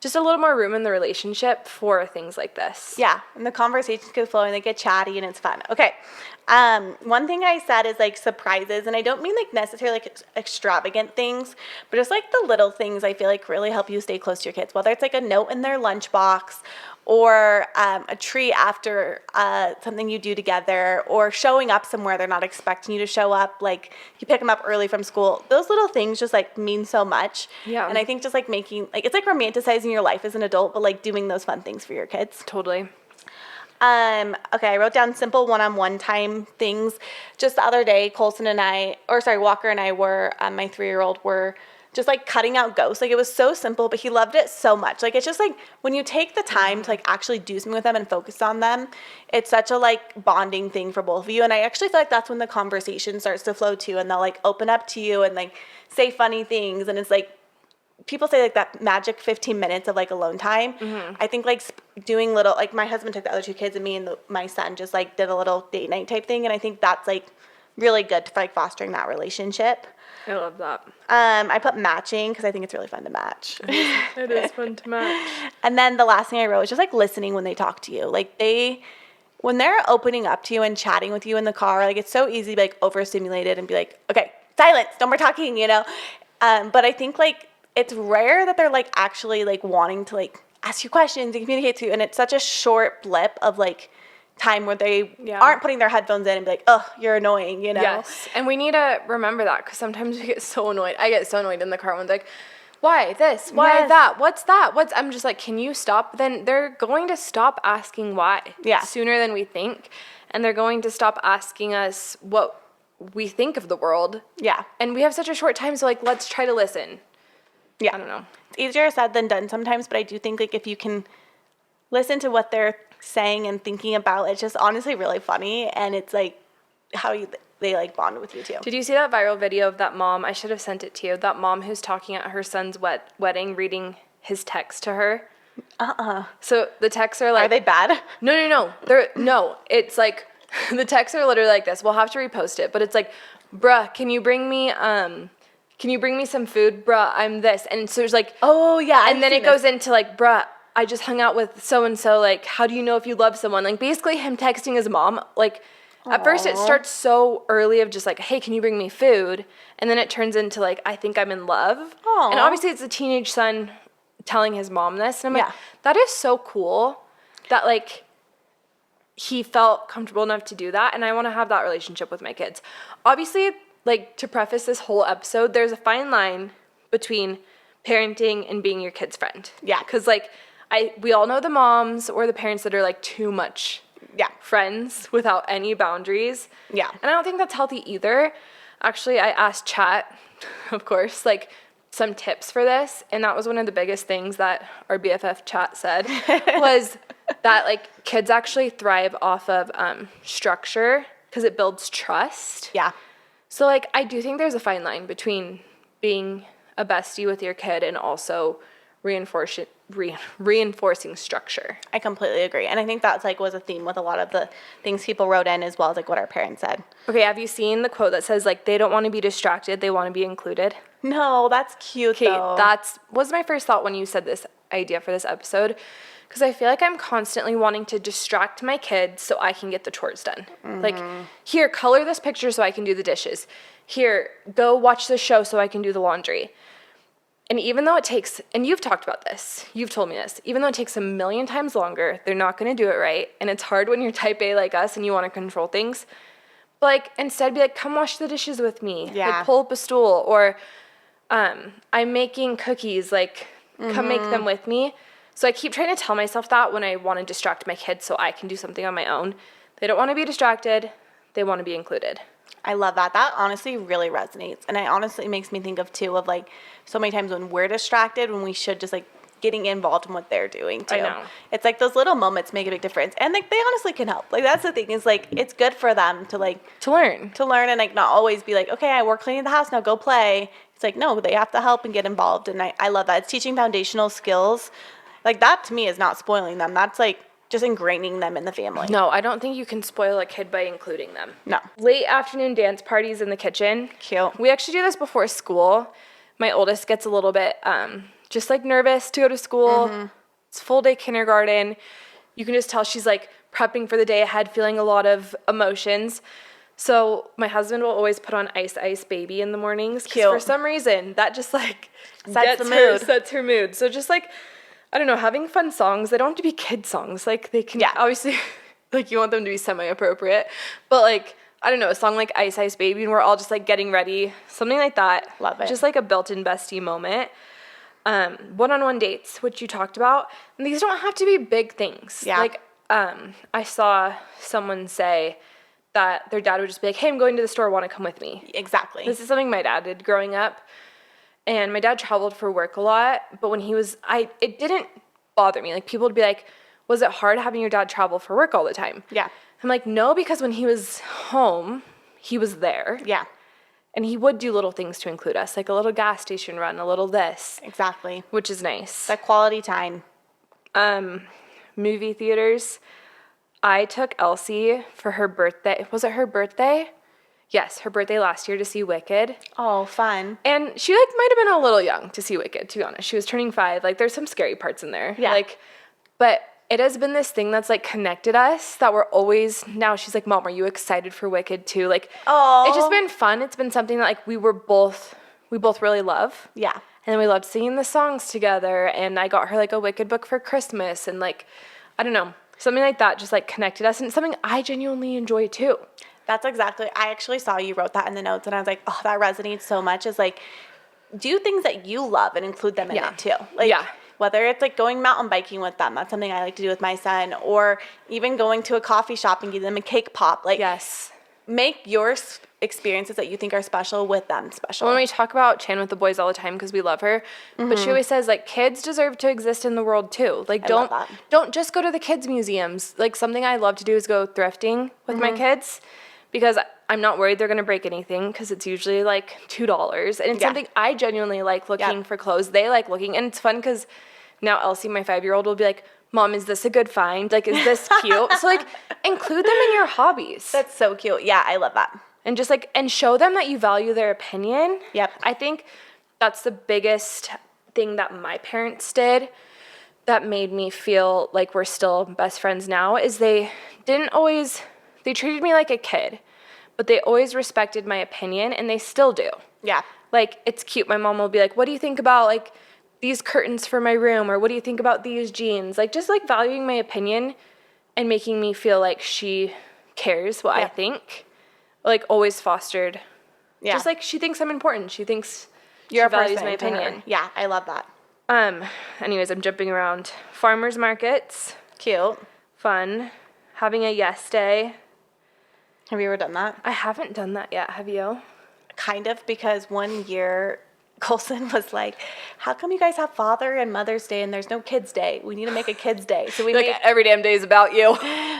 just a little more room in the relationship for things like this. Yeah, and the conversations get flowing, they get chatty, and it's fun. Okay, one thing I said is like surprises, and I don't mean like necessarily like extravagant things, but just like the little things I feel like really help you stay close to your kids, whether it's like a note in their lunchbox or a treat after something you do together, or showing up somewhere they're not expecting you to show up. Like you pick them up early from school. Those little things just like mean so much. Yeah. And I think just like making, like, it's like romanticizing your life as an adult, but like doing those fun things for your kids. Totally. Okay, I wrote down simple one-on-one time things. Just the other day, Walker and I were, my 3-year-old were just like cutting out ghosts. Like it was so simple, but he loved it so much. Like it's just like when you take the time to like actually do something with them and focus on them, it's such a like bonding thing for both of you. And I actually feel like that's when the conversation starts to flow too, and they'll like open up to you and like say funny things. And it's like, people say like that magic 15 minutes of like alone time. I think like doing little, like my husband took the other 2 kids and me and my son just like did a little date night type thing. And I think that's like really good for like fostering that relationship. I love that. I put matching because I think it's really fun to match. It is fun to match. And then the last thing I wrote was just like listening when they talk to you. Like when they're opening up to you and chatting with you in the car, like it's so easy to be like overstimulated and be like, okay, silence, no more talking, you know? But I think like it's rare that they're like actually like wanting to like ask you questions and communicate to you. And it's such a short blip of like time where they aren't putting their headphones in and be like, oh, you're annoying, you know? Yes. And we need to remember that, because sometimes we get so annoyed. I get so annoyed in the car when they're like, why this? Why that? What's that? I'm just like, can you stop? Then they're going to stop asking why sooner than we think. And they're going to stop asking us what we think of the world. Yeah. And we have such a short time, so like, let's try to listen. Yeah. I don't know. It's easier said than done sometimes, but I do think like if you can listen to what they're saying and thinking about, it's just honestly really funny, and it's like how they like bond with you too. Did you see that viral video of that mom? I should have sent it to you. That mom who's talking at her son's wedding, reading his text to her. So the texts are like, are they bad? No. It's like the texts are literally like this. We'll have to repost it, but it's like, bruh, can you bring me some food? Bruh, I'm this. And so there's like, oh yeah. And then it goes into like, bruh, I just hung out with so-and-so, like, how do you know if you love someone? Like, basically him texting his mom, like, at first it starts so early of just like, hey, can you bring me food? And then it turns into like, I think I'm in love. And obviously it's a teenage son telling his mom this. And I'm like, that is so cool that like he felt comfortable enough to do that. And I want to have that relationship with my kids. Obviously, like, to preface this whole episode, there's a fine line between parenting and being your kid's friend. Yeah. Because like, we all know the moms or the parents that are like too much friends without any boundaries. Yeah. And I don't think that's healthy either. Actually, I asked Chat, of course, like some tips for this. And that was one of the biggest things that our BFF Chat said was that like kids actually thrive off of structure because it builds trust. Yeah. So like, I do think there's a fine line between being a bestie with your kid and also reinforcing structure. I completely agree. And I think that's like was a theme with a lot of the things people wrote in, as well as like what our parents said. Okay, have you seen the quote that says like, they don't want to be distracted, they want to be included? No, that's cute though. That was my first thought when you said this idea for this episode, because I feel like I'm constantly wanting to distract my kids so I can get the chores done. Like, here, color this picture so I can do the dishes. Here, go watch this show so I can do the laundry. And even though it takes, and you've talked about this, you've told me this, even though it takes a million times longer, they're not going to do it right. And it's hard when you're type A like us and you want to control things. But like, instead be like, come wash the dishes with me. Yeah. Like, pull up a stool. Or I'm making cookies, like, come make them with me. So I keep trying to tell myself that when I want to distract my kids so I can do something on my own. They don't want to be distracted. They want to be included. I love that. That honestly really resonates. And it honestly makes me think of too of like so many times when we're distracted, when we should just like getting involved in what they're doing too. I know. It's like those little moments make a big difference. And like they honestly can help. Like that's the thing is like it's good for them to like to learn and like not always be like, okay, we're cleaning the house now, go play. It's like no, they have to help and get involved. And I love that. It's teaching foundational skills. Like that to me is not spoiling them. That's like just ingraining them in the family. No, I don't think you can spoil a kid by including them. No. Late afternoon dance parties in the kitchen. Cute. We actually do this before school. My oldest gets a little bit just like nervous to go to school. It's full day kindergarten. You can just tell she's like prepping for the day ahead, feeling a lot of emotions. So my husband will always put on Ice Ice Baby in the mornings. Cute. For some reason, that just like sets her mood. So just like I don't know, having fun songs. They don't have to be kid songs. Like, they can obviously, like, you want them to be semi-appropriate. But, like, I don't know, a song like Ice Ice Baby, and we're all just, like, getting ready. Something like that. Love it. Just, like, a built-in bestie moment. One-on-one dates, which you talked about. And these don't have to be big things. Yeah. Like, I saw someone say that their dad would just be like, hey, I'm going to the store, want to come with me? Exactly. This is something my dad did growing up. And my dad traveled for work a lot, but when he was, it didn't bother me. Like, people would be like, was it hard having your dad travel for work all the time? Yeah. I'm like, no, because when he was home, he was there. Yeah. And he would do little things to include us, like a little gas station run, a little this. Exactly. Which is nice. That quality time. Movie theaters. I took Elsie for her birthday. Was it her birthday? Yes, her birthday last year to see Wicked. Oh, fun. And she, like, might have been a little young to see Wicked, to be honest. She was turning 5. Like, there's some scary parts in there. Yeah. Like, but it has been this thing that's, like, connected us that we're always, now she's like, Mom, are you excited for Wicked too? Like, it's just been fun. It's been something that, like, we both really love. Yeah. And we loved singing the songs together. And I got her, like, a Wicked book for Christmas. And, like, I don't know, something like that just, like, connected us. And it's something I genuinely enjoy too. That's exactly, I actually saw you wrote that in the notes, and I was like, oh, that resonates so much. Is like, do things that you love and include them in it too. Like, whether it's like going mountain biking with them, that's something I like to do with my son, or even going to a coffee shop and give them a cake pop. Like, make your experiences that you think are special with them special. When we talk about Chan with the boys all the time because we love her, but she always says, like, kids deserve to exist in the world too. Like, don't just go to the kids museums. Like, something I love to do is go thrifting with my kids, because I'm not worried they're going to break anything, because it's usually like $2. And it's something I genuinely like looking for clothes. They like looking. And it's fun because now Elsie, my 5-year-old, will be like, Mom, is this a good find? Like, is this cute? So, like, include them in your hobbies. That's so cute. Yeah, I love that. And just, like, and show them that you value their opinion. Yep. I think that's the biggest thing that my parents did that made me feel like we're still best friends now, is they treated me like a kid, but they always respected my opinion, and they still do. Yeah. Like, it's cute. My mom will be like, what do you think about, like, these curtains for my room? Or what do you think about these jeans? Like, just, like, valuing my opinion and making me feel like she cares what I think. Like, always fostered. Yeah. Just, like, she thinks I'm important. She thinks she values my opinion. Yeah, I love that. Anyways, I'm jumping around. Farmers markets. Cute. Fun. Having a yes day. Have you ever done that? I haven't done that yet. Have you? Kind of, because one year Colson was like, how come you guys have Father and Mother's Day and there's no Kids Day? We need to make a Kids Day. So we like, every damn day is about you.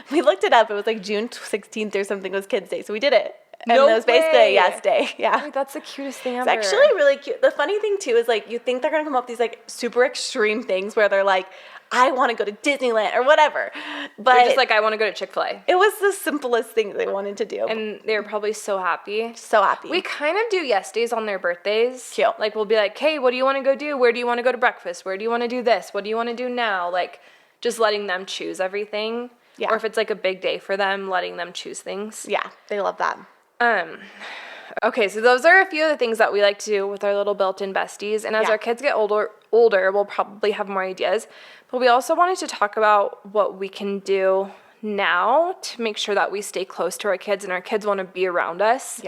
We looked it up. It was like June 16th or something was Kids Day. So we did it. And no it was basically a yes day. Yeah. Like, that's the cutest thing ever. It's actually really cute. The funny thing too is, like, you think they're going to come up with these, like, super extreme things where they're like, I want to go to Disneyland or whatever. But they're just like, I want to go to Chick-fil-A. It was the simplest thing they wanted to do. And they were probably so happy. So happy. We kind of do yes days on their birthdays. Cute. Like, we'll be like, hey, what do you want to go do? Where do you want to go to breakfast? Where do you want to do this? What do you want to do now? Like, just letting them choose everything. Yeah. Or if it's, like, a big day for them, letting them choose things. Yeah, they love that. Okay, so those are a few of the things that we like to do with our little built-in besties. And as our kids get older, we'll probably have more ideas. But we also wanted to talk about what we can do now to make sure that we stay close to our kids and our kids want to be around us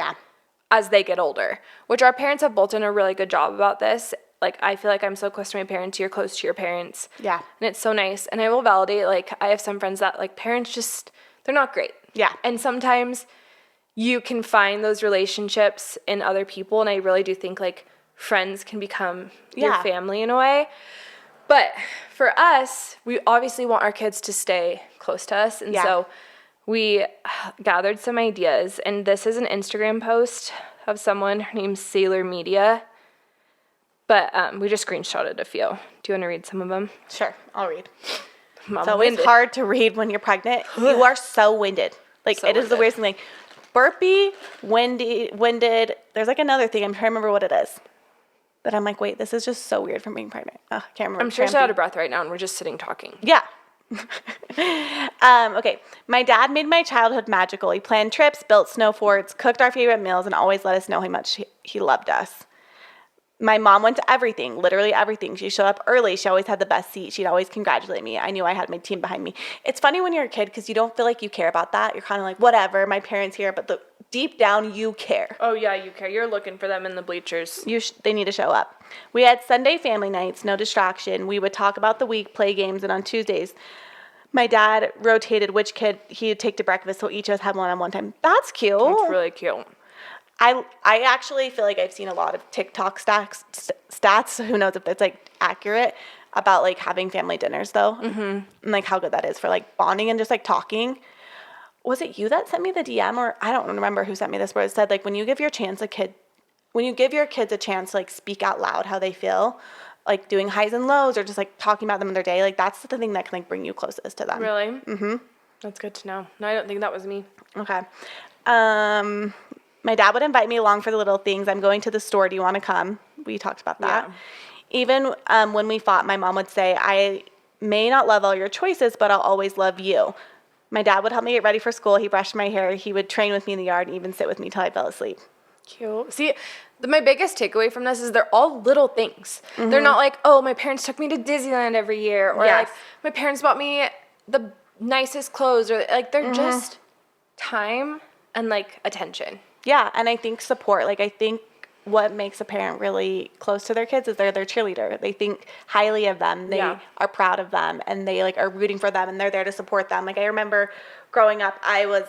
as they get older, which our parents have both done a really good job about this. Like, I feel like I'm so close to my parents. You're close to your parents. Yeah. And it's so nice. And I will validate, like, I have some friends that, like, parents just, they're not great. Yeah. And sometimes you can find those relationships in other people, and I really do think, like, friends can become your family in a way. But for us, we obviously want our kids to stay close to us, and so we gathered some ideas, and this is an Instagram post of someone, her name's Sailor Media, but we just screenshotted a few. Do you want to read some of them? Sure, I'll read. It's always hard to read when you're pregnant. You are so winded. Like, so it is the weirdest thing. Like, burpy, winded. There's, like, another thing. I'm trying to remember what it is. But I'm like, wait, this is just so weird from being pregnant. I can't remember. I'm sure she's out of breath right now, and we're just sitting talking. Yeah. Okay. My dad made my childhood magical. He planned trips, built snow forts, cooked our favorite meals, and always let us know how much he loved us. My mom went to everything, literally everything. She showed up early. She always had the best seat. She'd always congratulate me. I knew I had my team behind me. It's funny when you're a kid because you don't feel like you care about that. You're kind of like, whatever, my parents here. But deep down, you care. Oh, yeah, you care. You're looking for them in the bleachers. They need to show up. We had Sunday family nights, no distraction. We would talk about the week, play games, and on Tuesdays, my dad rotated which kid he would take to breakfast, so each of us had one-on-one time. That's cute. That's really cute. I actually feel like I've seen a lot of TikTok stats. Who knows if it's like accurate about like having family dinners though, and like how good that is for like bonding and just like talking. Was it you that sent me the DM, or I don't remember who sent me this, where it said like when you give your kids a chance to like speak out loud how they feel, like doing highs and lows or just like talking about them in their day, like that's the thing that can like bring you closest to them. Really? Mm-hmm. That's good to know. No, I don't think that was me. Okay. My dad would invite me along for the little things. I'm going to the store. Do you want to come? We talked about that. Yeah. Even when we fought, my mom would say, I may not love all your choices, but I'll always love you. My dad would help me get ready for school. He brushed my hair. He would train with me in the yard and even sit with me till I fell asleep. Cute. See, my biggest takeaway from this is they're all little things. Mm-hmm. They're not like, oh, my parents took me to Disneyland every year, or like my parents bought me the nicest clothes, or like they're just time and like attention. Yeah, and I think support. Like I think what makes a parent really close to their kids is they're their cheerleader. They think highly of them. They are proud of them, and they like are rooting for them, and they're there to support them. Like I remember growing up, I was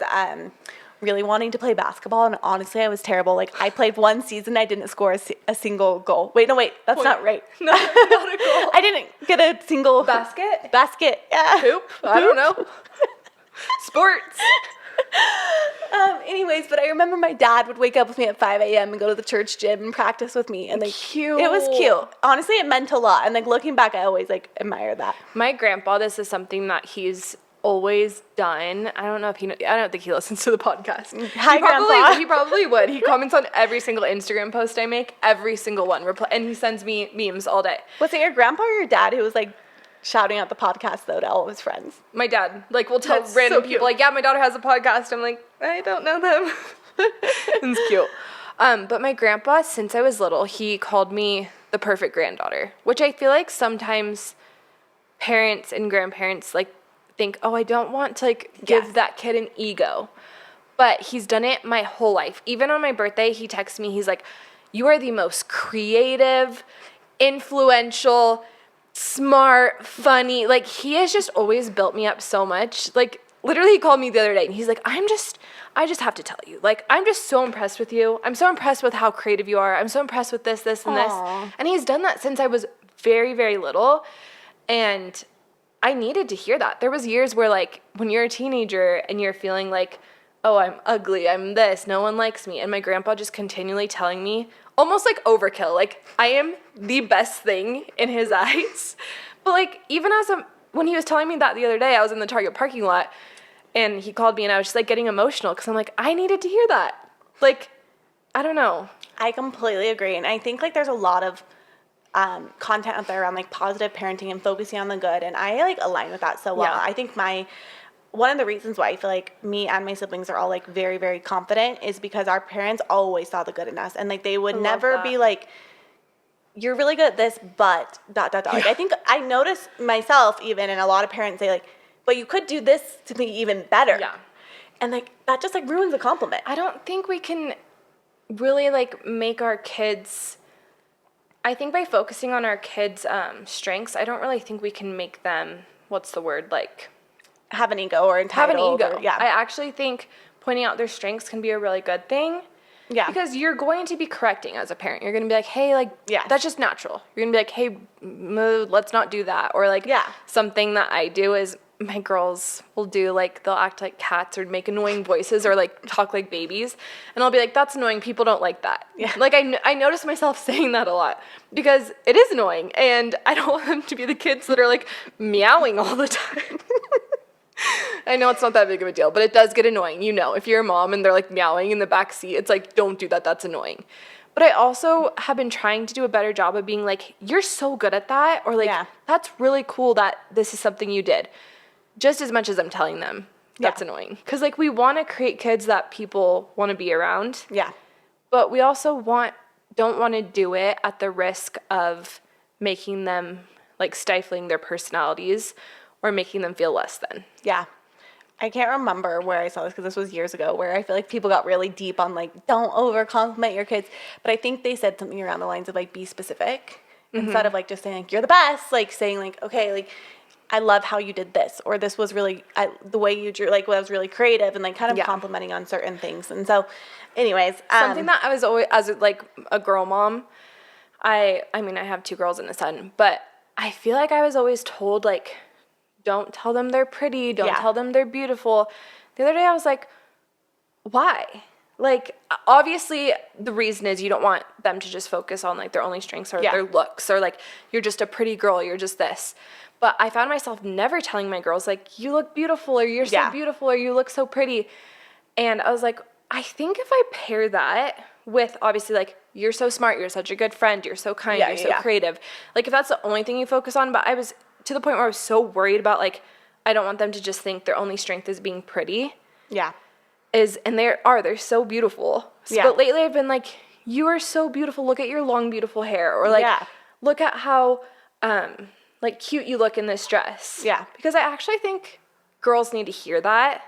really wanting to play basketball, and honestly, I was terrible. Like I played one season, I didn't score a single goal. Wait, that's not right. No, not a goal. I didn't get a single basket. Yeah. Hoop. I don't know. Sports. Anyways, but I remember my dad would wake up with me at 5 a.m. and go to the church gym and practice with me. And like, cute. It was cute. Honestly, it meant a lot. And like looking back, I always like admire that. My grandpa, this is something that he's always done. I don't think he listens to the podcast. Hi, Grandpa. He probably would. He comments on every single Instagram post I make, every single one. And he sends me memes all day. Was it your grandpa or your dad who was like shouting out the podcast though to all of his friends? My dad. Like we'll tell random people like, yeah, my daughter has a podcast. I'm like, I don't know them. It's cute. But my grandpa, since I was little, he called me the perfect granddaughter, which I feel like sometimes parents and grandparents like think, oh, I don't want to like give that kid an ego. But he's done it my whole life. Even on my birthday, he texts me, he's like, you are the most creative, influential, smart, funny. Like he has just always built me up so much. Like literally he called me the other day and he's like, I just have to tell you, like, I'm just so impressed with you. I'm so impressed with how creative you are. I'm so impressed with this, and Aww. this. And he's done that since I was very, very little. And I needed to hear that. There was years where like when you're a teenager and you're feeling like, oh, I'm ugly, I'm this, no one likes me. And my grandpa just continually telling me, almost like overkill, like I am the best thing in his eyes. But like even when he was telling me that the other day, I was in the Target parking lot and he called me and I was just like getting emotional because I'm like, I needed to hear that. Like, I don't know. I completely agree. And I think like there's a lot of content out there around like positive parenting and focusing on the good. And I like align with that so well. Yeah. I think one of the reasons why I feel like me and my siblings are all like very, very confident is because our parents always saw the good in us. And like they would never be like, you're really good at this, but ... Like I think I notice myself even, and a lot of parents say like, but you could do this to be even better. Yeah. And like that just like ruins the compliment. I don't think we can really like make our kids, I think by focusing on our kids' strengths, I don't really think we can make them, what's the word, like have an ego or entitled. Have an ego. Yeah. I actually think pointing out their strengths can be a really good thing. Yeah. Because you're going to be correcting as a parent. You're going to be like, hey, like, that's just natural. You're going to be like, hey, let's not do that. Or like, something that I do is my girls will do like, they'll act like cats or make annoying voices or like talk like babies. And I'll be like, that's annoying. People don't like that. Yeah. Like I notice myself saying that a lot because it is annoying. And I don't want them to be the kids that are like meowing all the time. I know it's not that big of a deal, but it does get annoying. You know, if you're a mom and they're like meowing in the back seat, it's like, don't do that. That's annoying. But I also have been trying to do a better job of being like, you're so good at that. Or like, that's really cool that this is something you did. Just as much as I'm telling them that's annoying. Because like we want to create kids that people want to be around. Yeah. But we also want don't want to do it at the risk of making them, like, stifling their personalities or making them feel less than. Yeah. I can't remember where I saw this because this was years ago, where I feel like people got really deep on, like, don't over compliment your kids. But I think they said something around the lines of, like, be specific instead of, like, just saying, like, you're the best. Like, saying, like, okay, like, I love how you did this, or this was really, the way you drew, like, was really creative, and, like, kind of complimenting on certain things. And so, anyways. Something that I was always, as, like, a girl mom, I mean, I have 2 girls and a son, but I feel like I was always told, like, don't tell them they're pretty. Don't tell them they're beautiful. The other day I was like, why? Like, obviously the reason is you don't want them to just focus on, like, their only strengths or their looks, or, like, you're just a pretty girl, you're just this. But I found myself never telling my girls, like, you look beautiful, or you're so beautiful, or you look so pretty. And I was like, I think if I pair that with, obviously, like, you're so smart, you're such a good friend, you're so kind, you're so creative. Like, if that's the only thing you focus on, but I was to the point where I was so worried about, like, I don't want them to just think their only strength is being pretty. Yeah. And they're so beautiful. But lately I've been like, you are so beautiful. Look at your long, beautiful hair. Or, like, look at how, like, cute you look in this dress. Yeah. Because I actually think girls need to hear that,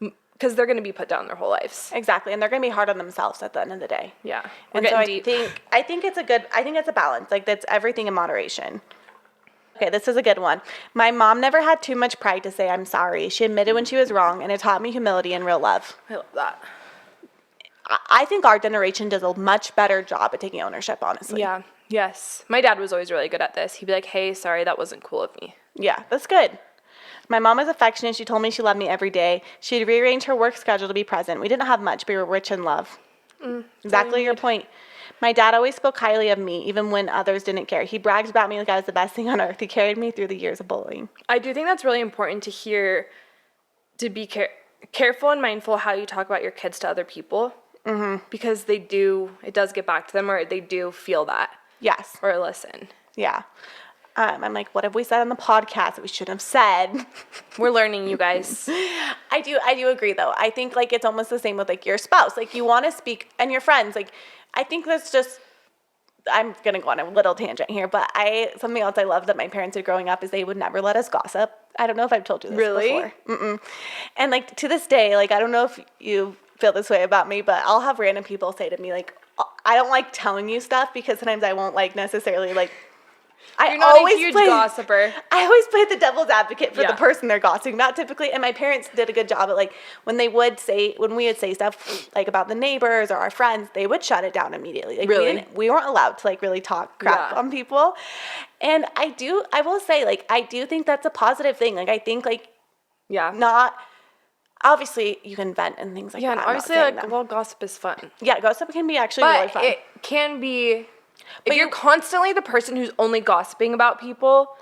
because they're going to be put down their whole lives. Exactly. And they're going to be hard on themselves at the end of the day. Yeah. And so I think it's a balance. Like, that's everything in moderation. Okay, this is a good one. My mom never had too much pride to say I'm sorry. She admitted when she was wrong, and it taught me humility and real love. I love that. I think our generation does a much better job at taking ownership, honestly. Yeah. Yes. My dad was always really good at this. He'd be like, hey, sorry, that wasn't cool of me. Yeah, that's good. My mom was affectionate. She told me she loved me every day. She'd rearrange her work schedule to be present. We didn't have much, but we were rich in love. Exactly your point. My dad always spoke highly of me, even when others didn't care. He bragged about me like I was the best thing on earth. He carried me through the years of bullying. I do think that's really important to hear, to be careful and mindful how you talk about your kids to other people. Because it does get back to them, or they do feel that. Yes. Or listen. Yeah. I'm like, what have we said on the podcast that we shouldn't have said? We're learning, you guys. I do agree, though. I think, like, it's almost the same with, like, your spouse. Like, you want to speak, and your friends. Like, I think that's just, I'm going to go on a little tangent here, but something else I loved that my parents did growing up is they would never let us gossip. I don't know if I've told you this before. Mm-mm. And, like, to this day, like, I don't know if you feel this way about me, but I'll have random people say to me, like, I don't like telling you stuff because sometimes I won't, like, necessarily, like, You're not a huge gossiper. I always play the devil's advocate for the person they're gossiping about, typically. And my parents did a good job at, like, when we would say stuff, like, about the neighbors or our friends, they would shut it down immediately. Like, really? We weren't allowed to, like, really talk crap on people. And I will say, like, I do think that's a positive thing. Like, I think, like, not, obviously, you can vent and things like that. Yeah, and obviously, like, well, gossip is fun. Yeah, gossip can be actually really fun. But it can be... If you're constantly the person who's only gossiping about people,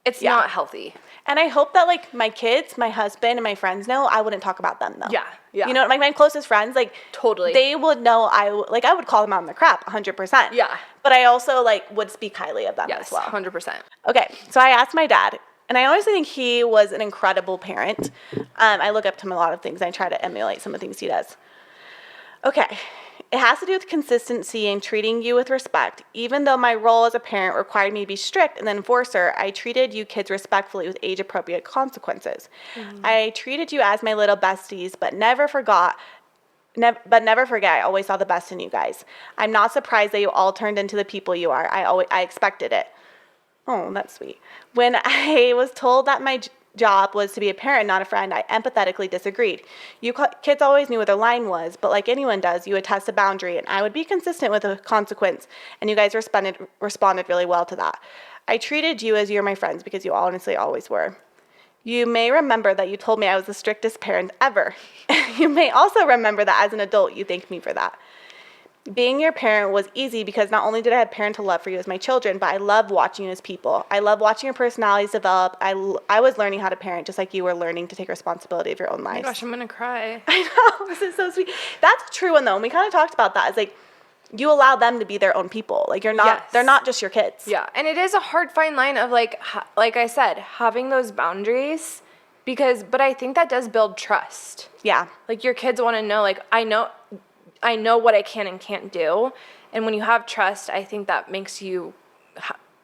it's not healthy. And I hope that, like, my kids, my husband, and my friends know I wouldn't talk about them, though. Yeah. You know, like, my closest friends, like, totally, they would know I would call them out on their crap, 100%. Yeah. But I also, like, would speak highly of them as well. 100%. Okay, so I asked my dad, and I honestly think he was an incredible parent. I look up to him a lot of things. I try to emulate some of the things he does. Okay. It has to do with consistency and treating you with respect. Even though my role as a parent required me to be strict and an enforcer, I treated you kids respectfully with age-appropriate consequences. I treated you as my little besties, but never forget I always saw the best in you guys. I'm not surprised that you all turned into the people you are. I expected it. Oh, that's sweet. When I was told that my job was to be a parent, not a friend, I empathetically disagreed. You kids always knew what the line was, but like anyone does, you would test a boundary, and I would be consistent with the consequence, and you guys responded really well to that. I treated you as you're my friends because you honestly always were. You may remember that you told me I was the strictest parent ever. You may also remember that as an adult, you thanked me for that. Being your parent was easy because not only did I have parental love for you as my children, but I love watching you as people. I love watching your personalities develop. I was learning how to parent just like you were learning to take responsibility of your own lives. Oh my gosh, I'm going to cry. I know. This is so sweet. That's a true one, though. And we kind of talked about that. It's like you allow them to be their own people. Like they're not just your kids. Yeah. And it is a hard fine line of like I said, having those boundaries but I think that does build trust. Yeah. Like your kids want to know, like, I know I know what I can and can't do. And when you have trust, I think that makes you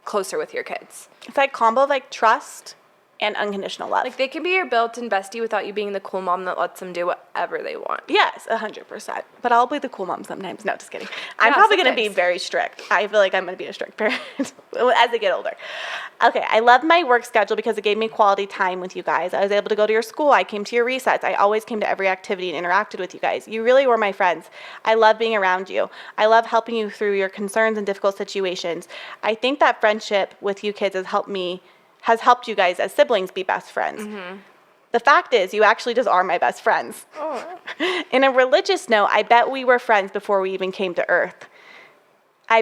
closer with your kids. It's like combo of like trust and unconditional love. Like they can be your built-in bestie without you being the cool mom that lets them do whatever they want. Yes, 100%. But I'll be the cool mom sometimes. No, just kidding. I'm probably going to be very strict. I feel like I'm going to be a strict parent as I get older. Okay, I love my work schedule because it gave me quality time with you guys. I was able to go to your school. I came to your resets. I always came to every activity and interacted with you guys. You really were my friends. I love being around you. I love helping you through your concerns and difficult situations. I think that friendship with you kids has helped you guys as siblings be best friends. Mm-hmm. The fact is, you actually just are my best friends. Oh. In a religious note, I bet we were friends before we even came to Earth.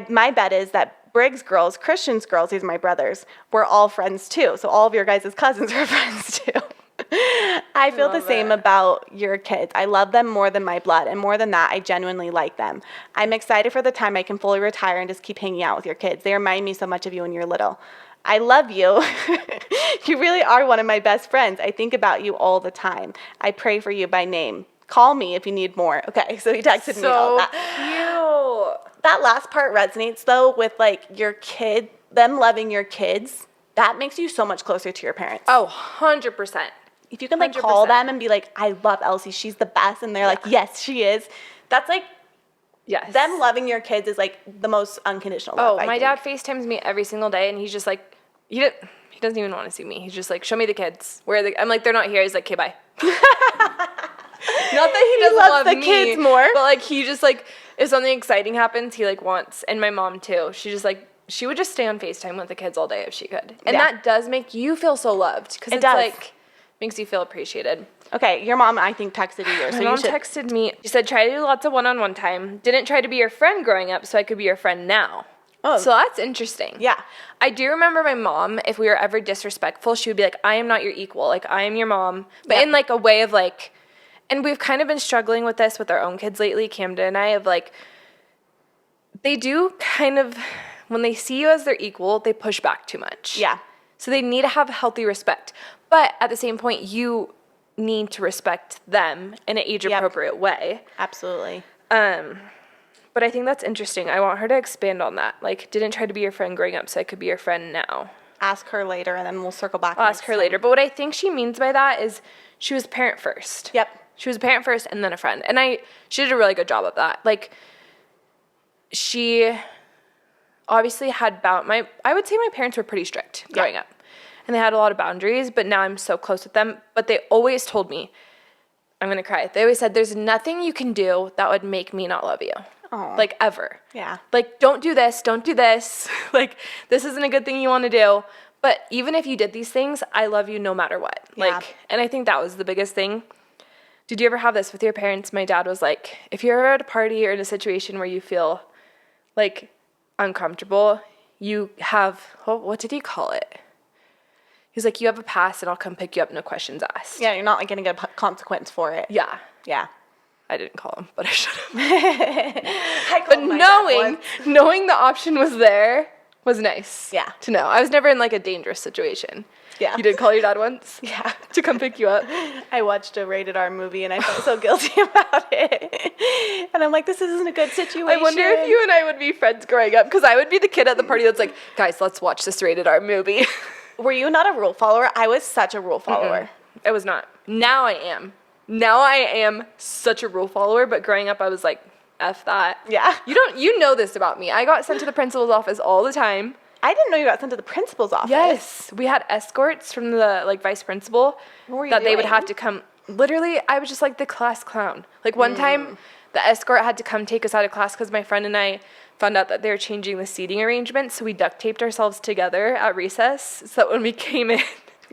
My bet is that Briggs girls, Christian's girls, these are my brothers, we're all friends too. So all of your guys' cousins are friends too. I feel the same about your kids. I love them more than my blood. And more than that, I genuinely like them. I'm excited for the time I can fully retire and just keep hanging out with your kids. They remind me so much of you when you're little. I love you. You really are one of my best friends. I think about you all the time. I pray for you by name. Call me if you need more. Okay, so he texted me all that. Cute. That last part resonates though with like your kid, them loving your kids. That makes you so much closer to your parents. Oh, 100%. If you can like 100%. Call them and be like, I love Elsie, she's the best. And they're like, yes, she is. That's like, yes. Them loving your kids is like the most unconditional love. Oh, my dad FaceTimes me every single day and he's just like, he doesn't even want to see me. He's just like, show me the kids. Where are they? I'm like, they're not here. He's like, okay, bye. Not that he doesn't love the me, kids more. But like he just like, if something exciting happens, he like wants, and my mom too. She just like, she would just stay on FaceTime with the kids all day if she could. And that does make you feel so loved. Because it's like, makes you feel appreciated. Okay, your mom, I think, texted you. My mom texted me. She said, try to do lots of one-on-one time. Didn't try to be your friend growing up, so I could be your friend now. Oh. So that's interesting. Yeah. I do remember my mom, if we were ever disrespectful, she would be like, I am not your equal. Like, I am your mom. But in, like, a way of, like, and we've kind of been struggling with this with our own kids lately, Camden and I, of, like, they do kind of, when they see you as their equal, they push back too much. Yeah. So they need to have healthy respect. But at the same point, you need to respect them in an age-appropriate way. Absolutely. But I think that's interesting. I want her to expand on that. Like, didn't try to be your friend growing up, so I could be your friend now. Ask her later, and then we'll circle back. I'll ask her later. But what I think she means by that is she was parent first. Yep. She was a parent first and then a friend. And she did a really good job of that. Like, she obviously had I would say my parents were pretty strict growing up. And they had a lot of boundaries, but now I'm so close with them. But they always told me, I'm going to cry. They always said, there's nothing you can do that would make me not love you. Aww. Like, ever. Yeah. Like, don't do this. Don't do this. Like, this isn't a good thing you want to do. But even if you did these things, I love you no matter what. Like, and I think that was the biggest thing. Did you ever have this with your parents? My dad was like, if you're ever at a party or in a situation where you feel, like, uncomfortable, you have, what did he call it? He's like, you have a pass and I'll come pick you up, no questions asked. Yeah, you're not like going to get a consequence for it. Yeah. Yeah. I didn't call him, but I should have. But knowing the option was there was nice. Yeah. To know. I was never in like a dangerous situation. Yeah. You did call your dad once? Yeah. To come pick you up? I watched a rated R movie and I felt so guilty about it. And I'm like, this isn't a good situation. I wonder if you and I would be friends growing up, because I would be the kid at the party that's like, guys, let's watch this rated R movie. Were you not a rule follower? I was such a rule follower. Mm-mm. I was not. Now I am. Now I am such a rule follower, but growing up I was like, F that. Yeah. You know this about me. I got sent to the principal's office all the time. I didn't know you got sent to the principal's office. Yes. We had escorts from the like vice principal that they would have to come. Literally, I was just like the class clown. Like one time the escort had to come take us out of class because my friend and I found out that they were changing the seating arrangement, so we duct taped ourselves together at recess so that when we came in,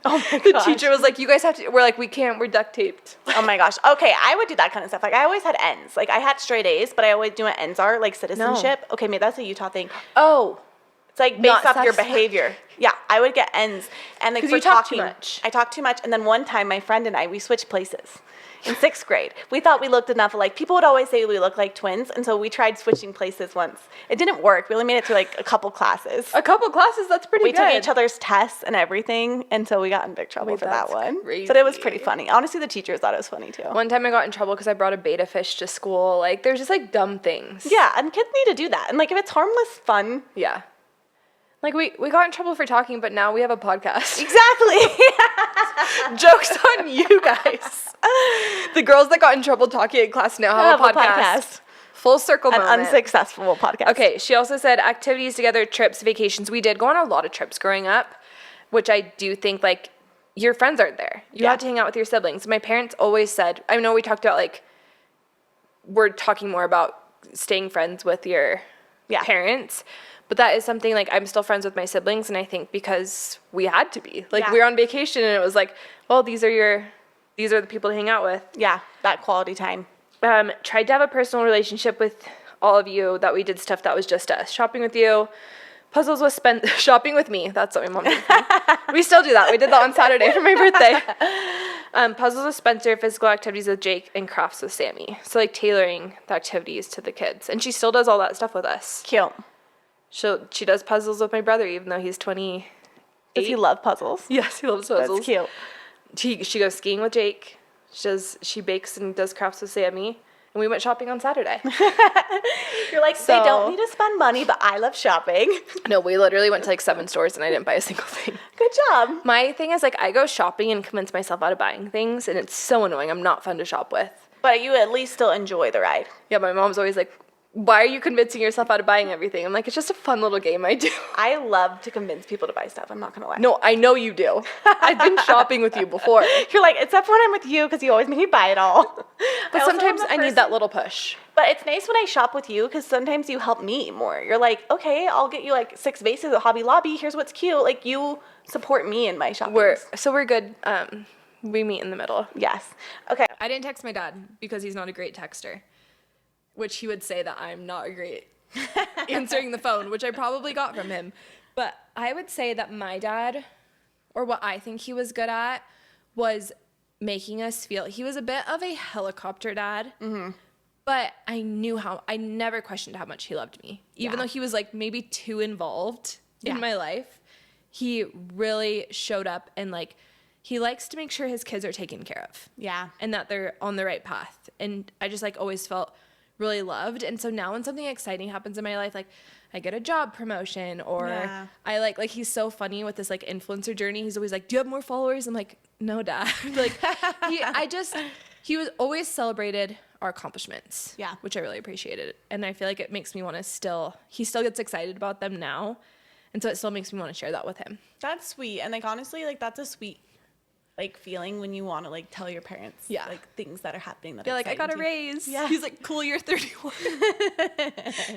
the teacher was like, you guys have to, we're like, we can't, we're duct taped. Oh my gosh. Okay, I would do that kind of stuff. Like, I always had N's. Like, I had straight A's, but I always do what N's are, like citizenship. No. Okay, maybe that's a Utah thing. Oh. It's like Not based off your satisfied. behavior. Yeah, I would get ends. And like 'Cause for you talk too talking, much. I talk too much. And then one time, my friend and I, we switched places. In 6th grade, we thought we looked enough alike. People would always say we look like twins, and so we tried switching places once. It didn't work. We only made it through like a couple classes. A couple classes, that's pretty We good. took each other's tests and everything, and so we got in big trouble Wait, for that that's one. crazy. But it was pretty funny. Honestly, the teachers thought it was funny too. One time I got in trouble because I brought a beta fish to school. Like, there's just like dumb things. Yeah, and kids need to do that. And like if it's harmless fun. Yeah. Like, we got in trouble for talking, but now we have a podcast. Exactly. Joke's on you guys. The girls that got in trouble talking in class now have a podcast. Full circle An moment. unsuccessful podcast. Okay, she also said activities together, trips, vacations. We did go on a lot of trips growing up, which I do think, like, your friends aren't there. You have to hang out with your siblings. My parents always said, I know we talked about, like, we're talking more about staying friends with your parents, but that is something, like, I'm still friends with my siblings, and I think because we had to be. Like, we were on vacation, and it was like, well, these are the people to hang out with. Yeah, that quality time. Tried to have a personal relationship with all of you, that we did stuff that was just us. Shopping with you, puzzles with shopping with me. That's what my mom did. We still do that. We did that on Saturday for my birthday. Puzzles with Spencer, physical activities with Jake, and crafts with Sammy. So, like, tailoring the activities to the kids. And she still does all that stuff with us. Cute. She does puzzles with my brother, even though he's 28. Does he love puzzles? Yes, he loves puzzles. That's cute. She goes skiing with Jake. She bakes and does crafts with Sammy. And we went shopping on Saturday. You're like, they don't need to spend money, but I love shopping. No, we literally went to like 7 stores and I didn't buy a single thing. Good job. My thing is, like, I go shopping and convince myself out of buying things, and it's so annoying. I'm not fun to shop with. But you at least still enjoy the ride. Yeah, my mom's always like, why are you convincing yourself out of buying everything? I'm like, it's just a fun little game I do. I love to convince people to buy stuff. I'm not going to lie. No, I know you do. I've been shopping with you before. You're like, except when I'm with you because you always make me buy it all. But sometimes I need that little push. But it's nice when I shop with you because sometimes you help me more. You're like, okay, I'll get you like 6 vases at Hobby Lobby. Here's what's cute. Like, you support me in my shopping. We're good. We meet in the middle. Yes. Okay. I didn't text my dad because he's not a great texter, which he would say that I'm not a great answering the phone, which I probably got from him. But I would say that my dad, or what I think he was good at, was making us feel, he was a bit of a helicopter dad. Mm-hmm. But I never questioned how much he loved me. Even though he was like maybe too involved in my life, he really showed up, and like, he likes to make sure his kids are taken care of. Yeah. And that they're on the right path. And I just like always felt really loved. And so now when something exciting happens in my life, like I get a job promotion, or I like he's so funny with this like influencer journey. He's always like, do you have more followers? I'm like, no, dad. Like he was always celebrated our accomplishments. Yeah. Which I really appreciated. And I feel like it makes me want to he still gets excited about them now. And so it still makes me want to share that with him. That's sweet. And like, honestly, like that's a sweet like feeling when you want to like tell your parents like things that are happening that are like, I got a you. raise. Yeah. He's like, cool, you're 31.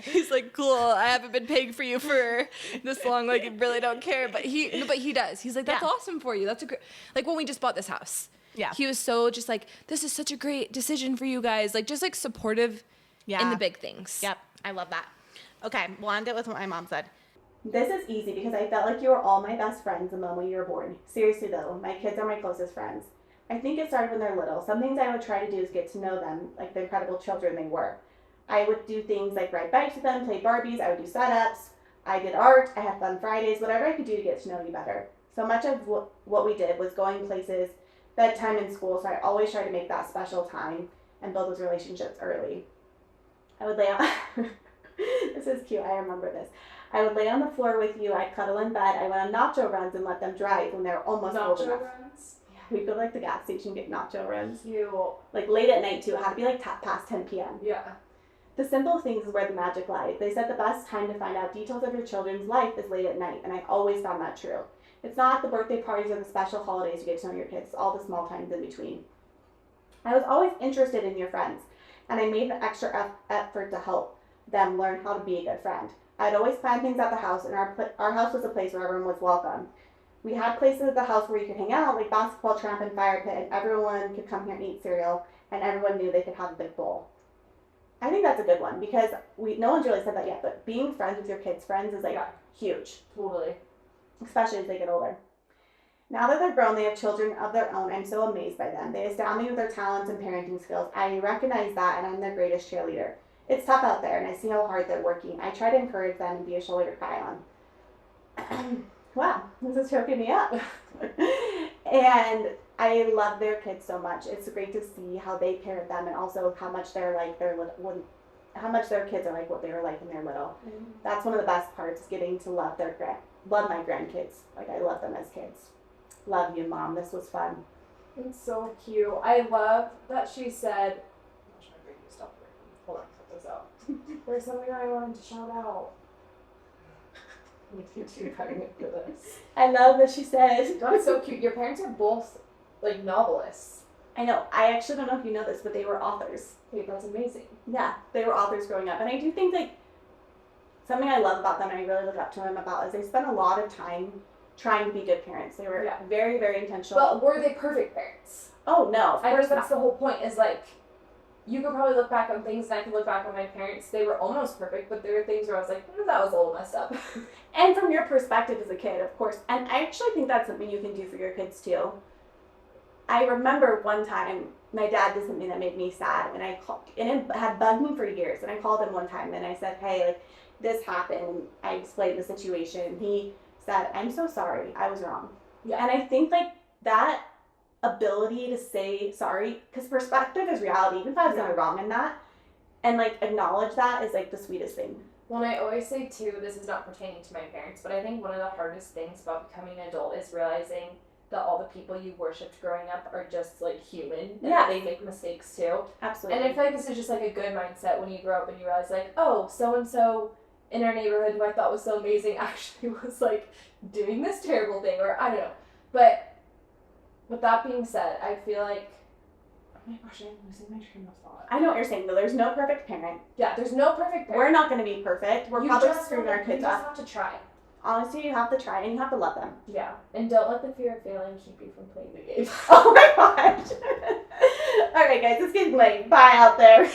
He's like, cool, I haven't been paying for you for this long, like, I really don't care. But he does. He's like, that's awesome for you. That's a great, like, when we just bought this house. Yeah. He was so just like, this is such a great decision for you guys. Like, just like supportive in the big things. Yep. I love that. Okay. We'll end it with what my mom said. This is easy because I felt like you were all my best friends the moment you were born. Seriously though, my kids are my closest friends. I think it started when they're little. Some things I would try to do is get to know them, like the incredible children they were. I would do things like ride bikes with them, play Barbies, I would do setups, I did art, I had fun Fridays, whatever I could do to get to know you better. So much of what we did was going places, bedtime in school, so I always tried to make that special time and build those relationships early. I would lay out, this is cute, I remember this. I would lay on the floor with you, I'd cuddle in bed, I went on nacho runs and let them drive when they were almost old enough. Runs? Yeah, we'd go to like the gas station, get nacho runs. Cute. Like late at night too, it had to be like past 10 p.m. Yeah. The simple things is where the magic lies. They said the best time to find out details of your children's life is late at night, and I always found that true. It's not at the birthday parties or the special holidays you get to know your kids, it's all the small times in between. I was always interested in your friends, and I made an extra effort to help them learn how to be a good friend. I'd always plan things at the house, and our house was a place where everyone was welcome. We had places at the house where you could hang out, like basketball, tramp, and fire pit, and everyone could come here and eat cereal, and everyone knew they could have a big bowl. I think that's a good one because no one's really said that yet, but being friends with your kids' friends is like huge. Totally. Especially as they get older. Now that they're grown, they have children of their own. I'm so amazed by them. They astound me with their talents and parenting skills. I recognize that, and I'm their greatest cheerleader. It's tough out there, and I see how hard they're working. I try to encourage them and be a shoulder to cry on. Wow, this is choking me up. And I love their kids so much. It's great to see how they parent them, and also how much they're like how much their kids are like what they were like when they're little. Mm-hmm. That's one of the best parts, getting to love my grandkids. Like I love them as kids. Love you, Mom. This was fun. It's so cute. I love that she said, gosh, my brain just stopped working. Hold on, cut this out. There's something I wanted to shout out. You're cutting it for this. I love that she said. That's so cute. Your parents are both, like, novelists. I know. I actually don't know if you know this, but they were authors. Wait, that's amazing. Yeah, they were authors growing up. And I do think, like, something I love about them and I really look up to them about is they spent a lot of time trying to be good parents. They were very, very intentional. But were they perfect parents? Oh, no. I think that's the whole point is, like, you could probably look back on things, and I could look back on my parents. They were almost perfect, but there were things where I was like, that was a little messed up. And from your perspective as a kid, of course. And I actually think that's something you can do for your kids, too. I remember one time, my dad did something that made me sad, and it had bugged me for years. And I called him one time, and I said, hey, like, this happened. I explained the situation. He said, I'm so sorry. I was wrong. Yeah. And I think, like, that ability to say sorry, because perspective is reality, even if I was wrong in that, and, like, acknowledge that is, like, the sweetest thing. Well, and I always say, too, this is not pertaining to my parents, but I think one of the hardest things about becoming an adult is realizing that all the people you worshipped growing up are just, like, human, and that they make mistakes, too. Absolutely. And I feel like this is just, like, a good mindset when you grow up and you realize, like, oh, so-and-so in our neighborhood who I thought was so amazing actually was, like, doing this terrible thing, or I don't know. But with that being said, I feel like, oh my gosh, I'm losing my train of thought. I know what you're saying, though. There's no perfect parent. Yeah, there's no perfect parent. We're not going to be perfect. We're probably screwing our kids up. You just have to try. Honestly, you have to try, and you have to love them. Yeah, and don't let the fear of failing keep you from playing the game. Oh my gosh. All right, guys, it's getting late. Bye out there.